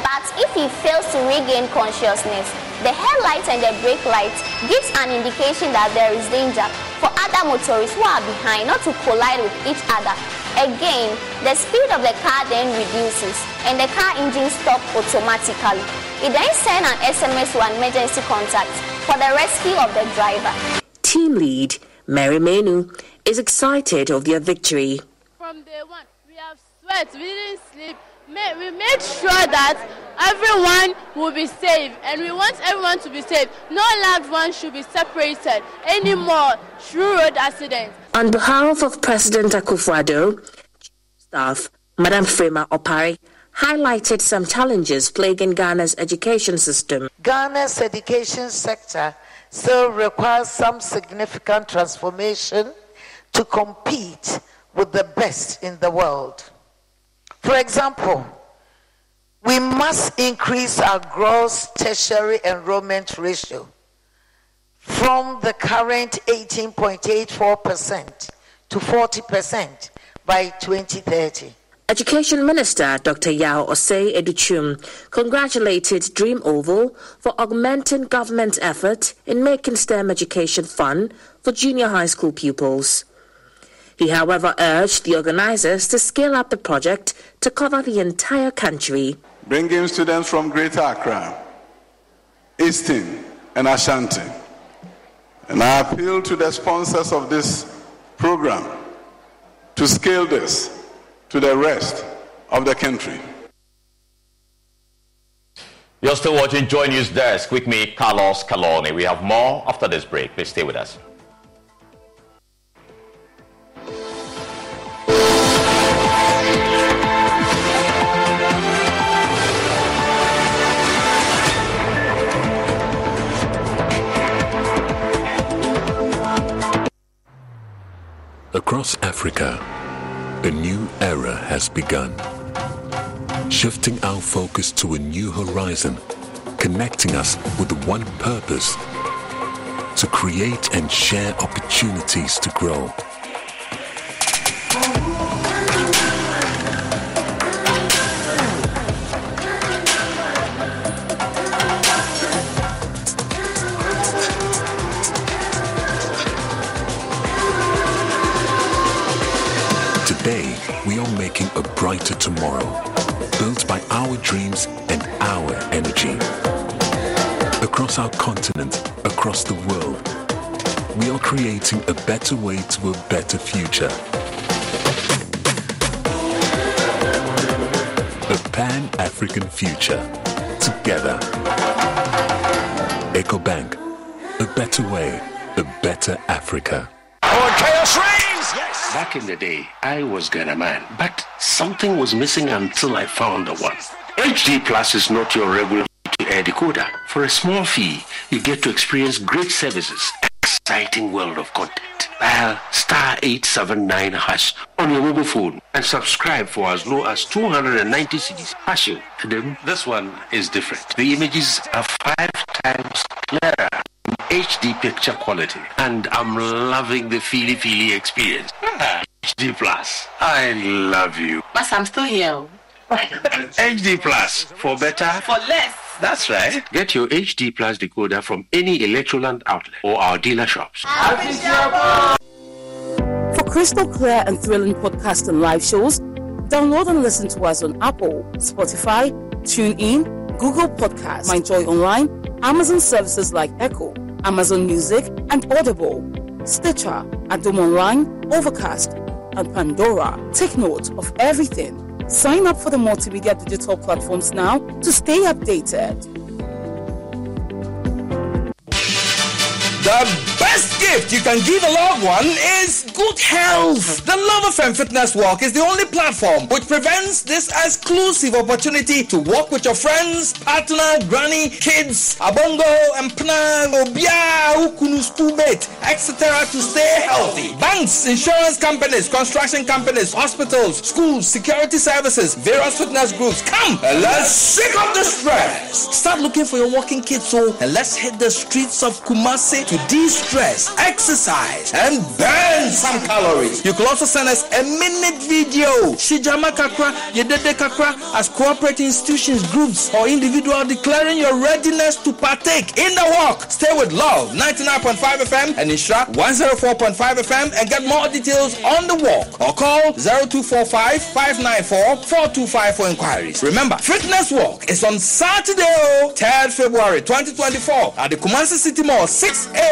But if he fails to regain consciousness, the headlight and the brake light gives an indication that there is danger for other motorists who are behind not to collide with each other. Again, the speed of the car then reduces and the car engine stops automatically. It then sends an SMS to an emergency contact for the rescue of the driver. Team lead Mary Menu is excited of their victory. From day one, we have sweat, we didn't sleep. We made sure that everyone will be safe, and we want everyone to be safe. No loved one should be separated anymore through road accidents. On behalf of President Akufo-Addo, staff, Madam Frema Opari highlighted some challenges plaguing Ghana's education system. Ghana's education sector still requires some significant transformation to compete with the best in the world. For example, we must increase our gross tertiary enrollment ratio from the current 18.84% to 40% by 2030. Education Minister Dr. Yao Osei Educhum congratulated Dream Oval for augmenting government effort in making STEM education fun for junior high school pupils. He, however, urged the organizers to scale up the project to cover the entire country. Bringing students from Greater Accra, Eastern, and Ashanti. And I appeal to the sponsors of this program to scale this to the rest of the country. You're still watching JoyNews Desk with me, Carlos Calone. We have more after this break. Please stay with us. Across Africa, a new era has begun, shifting our focus to a new horizon, connecting us with one purpose: to create and share opportunities to grow. Today, we are making a brighter tomorrow, built by our dreams and our energy. Across our continent, across the world, we are creating a better way to a better future. A Pan-African future. Together. EcoBank. A better way, a better Africa. Chaos reigns! Yes! Back in the day, I was Ghana man, but something was missing until I found the one. HD Plus is not your regular air decoder. For a small fee, you get to experience great services, exciting world of content. Dial *879# on your mobile phone and subscribe for as low as 290 cedis. This one is different. The images are 5 times clearer. HD picture quality, and I'm loving the feely experience. HD Plus, I love you. But I'm still here. HD Plus, for better, for less. That's right. Get your HD Plus decoder from any Electroland outlet or our dealer shops. For crystal clear and thrilling podcasts and live shows, download and listen to us on Apple, Spotify, TuneIn, Google Podcasts, MyJoy Online, Amazon services like Echo, Amazon Music, and Audible, Stitcher, Adom Online, Overcast, and Pandora. Take note of everything. Sign up for the multimedia digital platforms now to stay updated. The best gift you can give a loved one is good health. The Love FM Fitness Walk is the only platform which prevents this exclusive opportunity to walk with your friends, partner, granny, kids, abongo, empna, obia, ukunu, schoolmate, etc. to stay healthy. Banks, insurance companies, construction companies, hospitals, schools, security services, various fitness groups. Come and let's shake off the stress. Start looking for your walking kit and let's hit the streets of Kumasi to de-stress, exercise, and burn some calories. You can also send us a minute video. Shijama Kakra, Yedede Kakra, as cooperating institutions, groups, or individual declaring your readiness to partake in the walk. Stay with Love 99.5 FM and Ishra 104.5 FM and get more details on the walk. Or call 0245 594 425 for inquiries. Remember, Fitness Walk is on Saturday, 3rd February 2024 at the Kumasi City Mall, 6 a.m.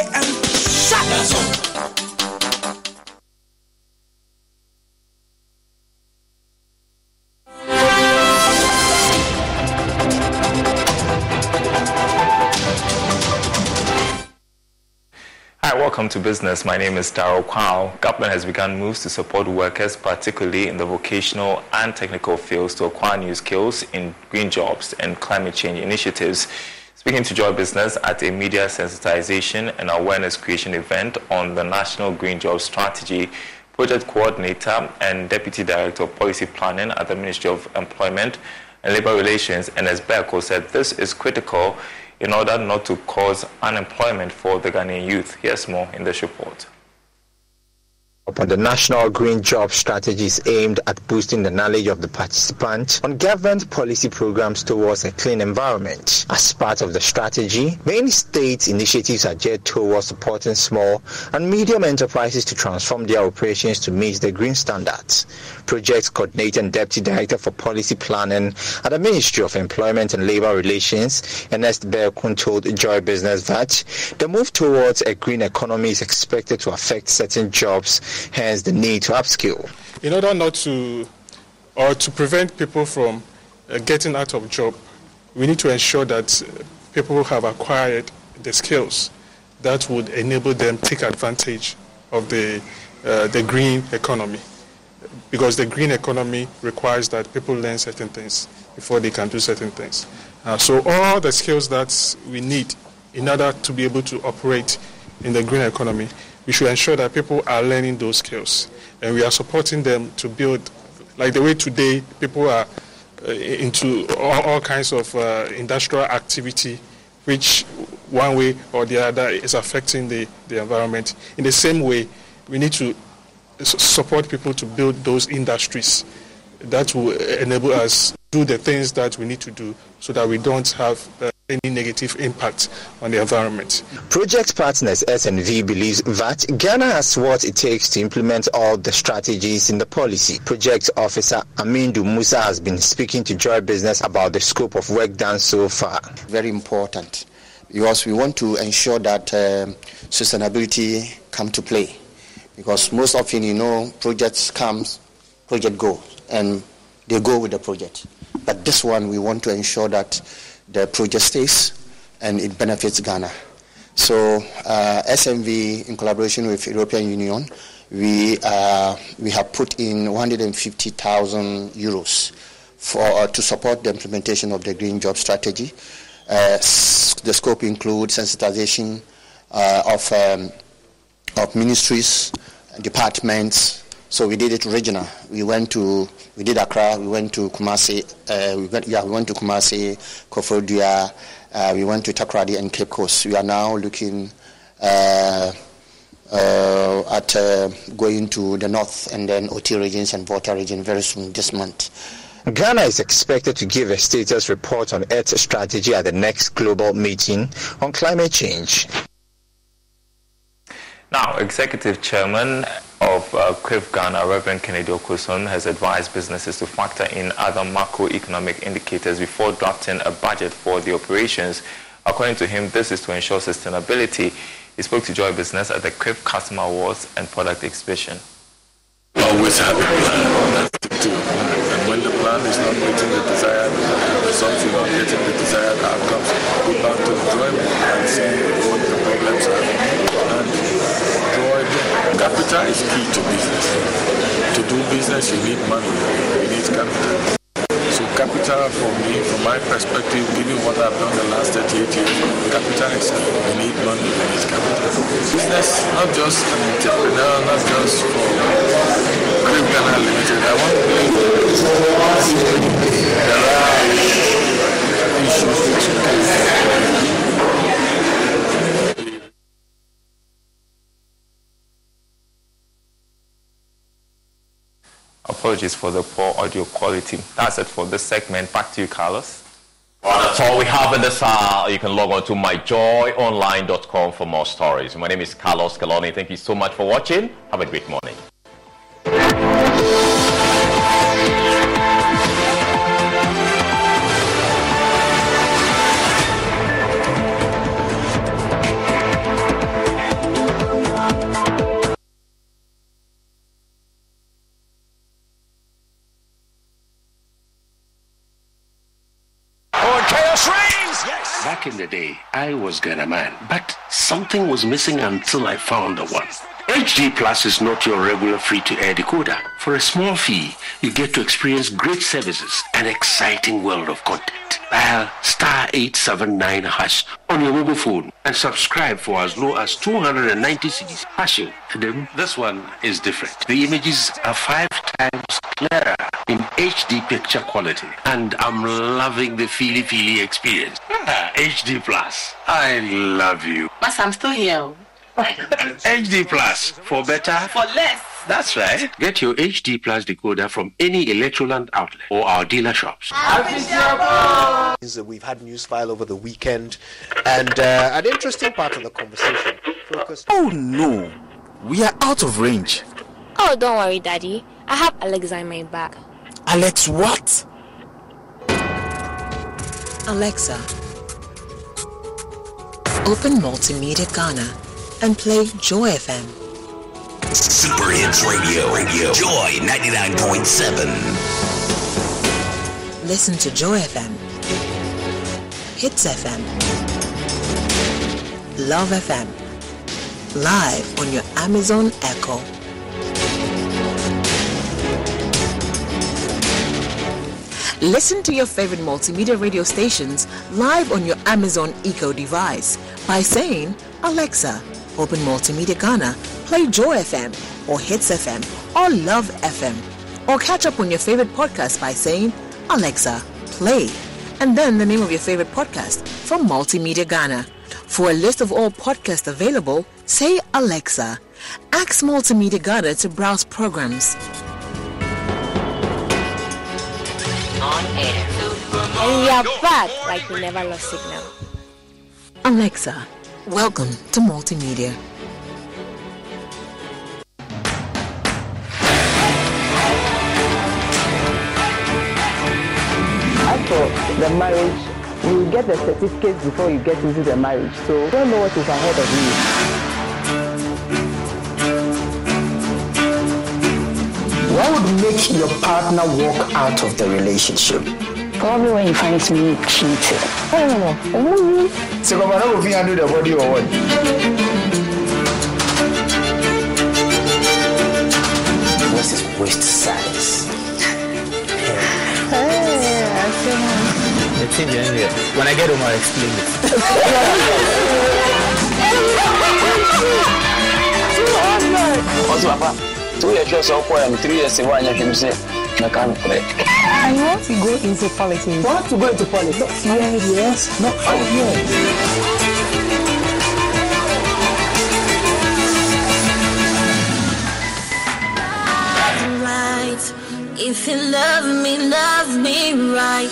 Hi, welcome to Business. My name is Darryl Kwao. Government has begun moves to support workers, particularly in the vocational and technical fields, to acquire new skills in green jobs and climate change initiatives. Speaking to Joy Business at a media sensitization and awareness creation event on the National Green Jobs Strategy, Project Coordinator and Deputy Director of Policy Planning at the Ministry of Employment and Labour Relations, Enes Berko, said this is critical in order not to cause unemployment for the Ghanaian youth. Here's more in this report. The National Green Job Strategy is aimed at boosting the knowledge of the participants on government policy programs towards a clean environment. As part of the strategy, many states' initiatives are geared towards supporting small and medium enterprises to transform their operations to meet the green standards. Project Coordinator and Deputy Director for Policy Planning at the Ministry of Employment and Labour Relations, Enes Berko, told Joy Business that the move towards a green economy is expected to affect certain jobs, hence the need to upskill. In order not to, or to prevent people from getting out of job, we need to ensure that people have acquired the skills that would enable them to take advantage of the green economy. Because the green economy requires that people learn certain things before they can do certain things. So all the skills that we need in order to be able to operate in the green economy, we should ensure that people are learning those skills. And we are supporting them to build, like the way today people are into all kinds of industrial activity, which one way or the other is affecting the environment. In the same way, we need to support people to build those industries that will enable us to do the things that we need to do so that we don't have any negative impact on the environment. Project Partners SNV believes that Ghana has what it takes to implement all the strategies in the policy. Project Officer Amindu Musa has been speaking to Joy Business about the scope of work done so far. Very important, because we want to ensure that sustainability come to play. Because most often, projects comes, project go, and they go with the project. But this one, we want to ensure that the project stays and it benefits Ghana. So SMV, in collaboration with European Union, we have put in 150,000 euros to support the implementation of the Green Job Strategy. The scope includes sensitization of ministries, departments. So we did it regional. We did Accra. We went to Kumasi. We went to Kumasi, Koforidua. We went to Takoradi and Cape Coast. We are now looking at going to the north and then OT regions and Volta region very soon this month. Ghana is expected to give a status report on its strategy at the next global meeting on climate change. Now, Executive Chairman of CRIF Ghana, Reverend Kennedy Okoson, has advised businesses to factor in other macroeconomic indicators before drafting a budget for the operations. According to him, this is to ensure sustainability. He spoke to Joy Business at the CRIF Customer Awards and Product Exhibition. Always have a plan. And when the plan is not meeting the desired results, you're not getting the desired outcomes, go back to the drawing board and see what the problems are. And capital is key to business. To do business, you need money. You need capital. So capital, for me, from my perspective, given what I've done the last 38 years, capital is key. You need money, you need capital. Business, not just an entrepreneur, not just for CRIF Ghana Limited. I want to believe there are issues which you can. Apologies for the poor audio quality. That's it for this segment. Back to you, Carlos. Well, that's all we have in this hour. You can log on to myjoyonline.com for more stories. My name is Carlos Kaloni. Thank you so much for watching. Have a great morning. Back in the day, I was Ghana man, but something was missing until I found the one. HD Plus is not your regular free-to-air decoder. For a small fee, you get to experience great services and exciting world of content. Dial *879# on your mobile phone and subscribe for as low as 290 cedis. Hashing. This one is different. The images are 5 times clearer in HD picture quality, and I'm loving the feely experience. HD Plus, I love you. But I'm still here. HD Plus, for better, for less. That's right. Get your HD Plus decoder from any Electroland outlet or our dealer shops. We've had news file over the weekend, and an interesting part of the conversation focused. Oh no, we are out of range. Oh, don't worry, Daddy. I have Alexa in my bag. Alex, what? Alexa, open Multimedia Ghana and play Joy FM. Super Hits Radio. Joy 99.7. Listen to Joy FM, Hits FM, Love FM, live on your Amazon Echo. Listen to your favorite multimedia radio stations live on your Amazon Echo device by saying, Alexa, open Multimedia Ghana, play Joy FM or Hits FM or Love FM. Or catch up on your favorite podcast by saying, Alexa, play, and then the name of your favorite podcast from Multimedia Ghana. For a list of all podcasts available, say Alexa. Ask Multimedia Ghana to browse programs. And we are back like we never lost signal. Alexa, welcome to Multimedia. As for the marriage, you get the certificate before you get into the marriage, so you don't know what is ahead of you. What would make your partner walk out of the relationship? Probably when he finds me cheating. So come on, if you handle the body or what? What's his waist size? It's in here. When I get home, I'll explain it. 200. What's Papa? 2 years so far, and 3 years ago, I can say, I can't pray. I want to go into politics. You want to go into politics? Not 5 years, not 5 years. Right. If you love me right.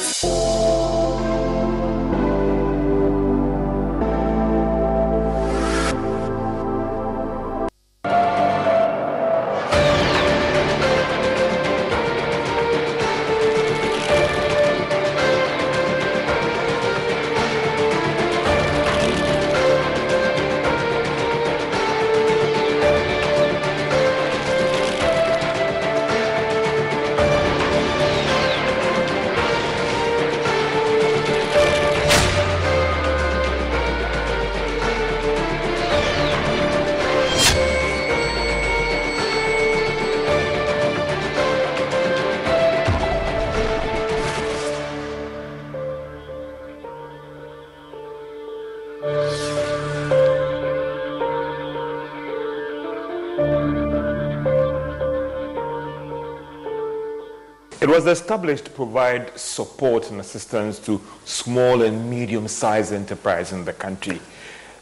It was established to provide support and assistance to small and medium-sized enterprises in the country.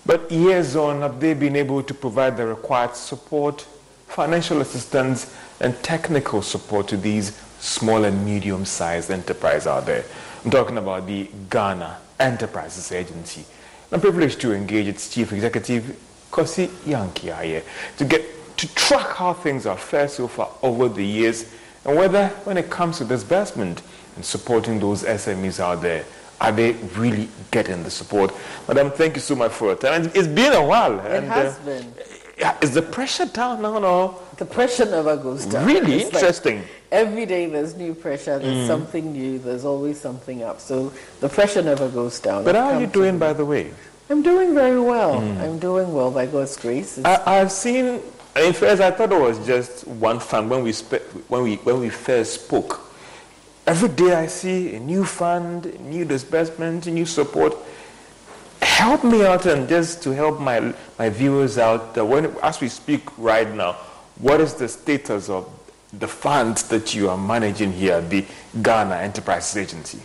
But years on, have they been able to provide the required support, financial assistance, and technical support to these small and medium-sized enterprises out there? I'm talking about the Ghana Enterprises Agency. I'm privileged to engage its Chief Executive, Kosi Yankia, to track how things are fared so far over the years, and whether, when it comes to disbursement and supporting those SMEs out there, are they really getting the support? Madam, thank you so much for your time. It's been a while. It has been. Is the pressure down now? No? The pressure never goes down. Really? It's interesting. Like every day there's new pressure, there's something new, there's always something up. So the pressure never goes down. But how are you doing, by the way? I'm doing very well. I'm doing well, by God's grace. I've seen... At first, I thought it was just one fund when we first spoke. Every day I see a new fund, a new disbursement, a new support. Help me out and just to help my viewers out. As we speak right now, what is the status of the funds that you are managing here at the Ghana Enterprises Agency?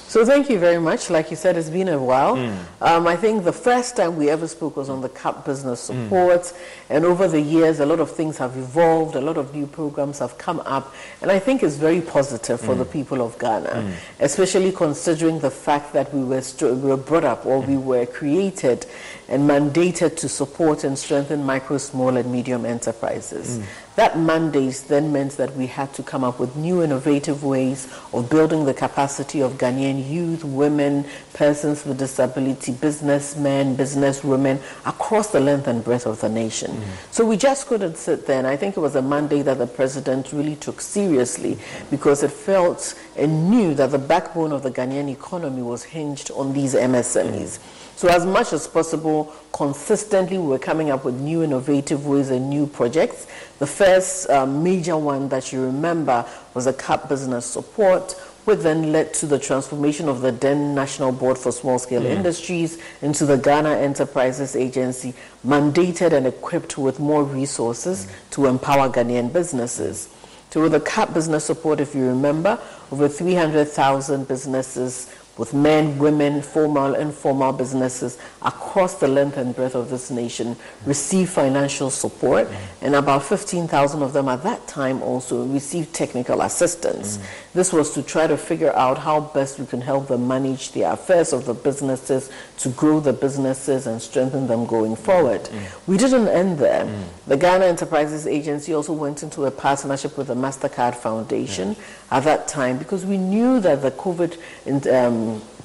So thank you very much. Like you said, it's been a while. I think the first time we ever spoke was on the CAP business support. And over the years, a lot of things have evolved. A lot of new programs have come up. And I think it's very positive for the people of Ghana, especially considering the fact that we were brought up, or we were created and mandated to support and strengthen micro, small, and medium enterprises. That mandate then meant that we had to come up with new innovative ways of building the capacity of Ghanaian youth, women, persons with disability, businessmen, businesswomen across the length and breadth of the nation. So we just couldn't sit there, and I think it was a mandate that the president really took seriously, because it felt and knew that the backbone of the Ghanaian economy was hinged on these MSMEs. So as much as possible, consistently, we were coming up with new innovative ways and new projects. The first major one that you remember was a CAP business support, which then led to the transformation of the then National Board for Small-Scale Industries into the Ghana Enterprises Agency, mandated and equipped with more resources to empower Ghanaian businesses. So with the CAP business support, if you remember, over 300,000 businesses with men, women, formal, informal businesses across the length and breadth of this nation receive financial support, and about 15,000 of them at that time also received technical assistance. This was to try to figure out how best we can help them manage the affairs of the businesses, to grow the businesses and strengthen them going forward. We didn't end there. The Ghana Enterprises Agency also went into a partnership with the MasterCard Foundation at that time, because we knew that the COVID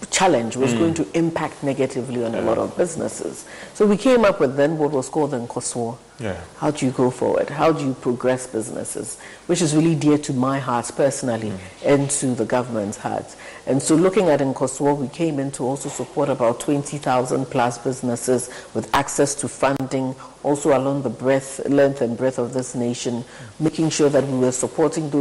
challenge was going to impact negatively on a lot of businesses. So we came up with then what was called the Nkoswo. How do you go forward? How do you progress businesses? Which is really dear to my heart personally and to the government's heart. And so looking at Nkoswo, we came in to also support about 20,000 plus businesses with access to funding, also along the length and breadth of this nation, making sure that we were supporting those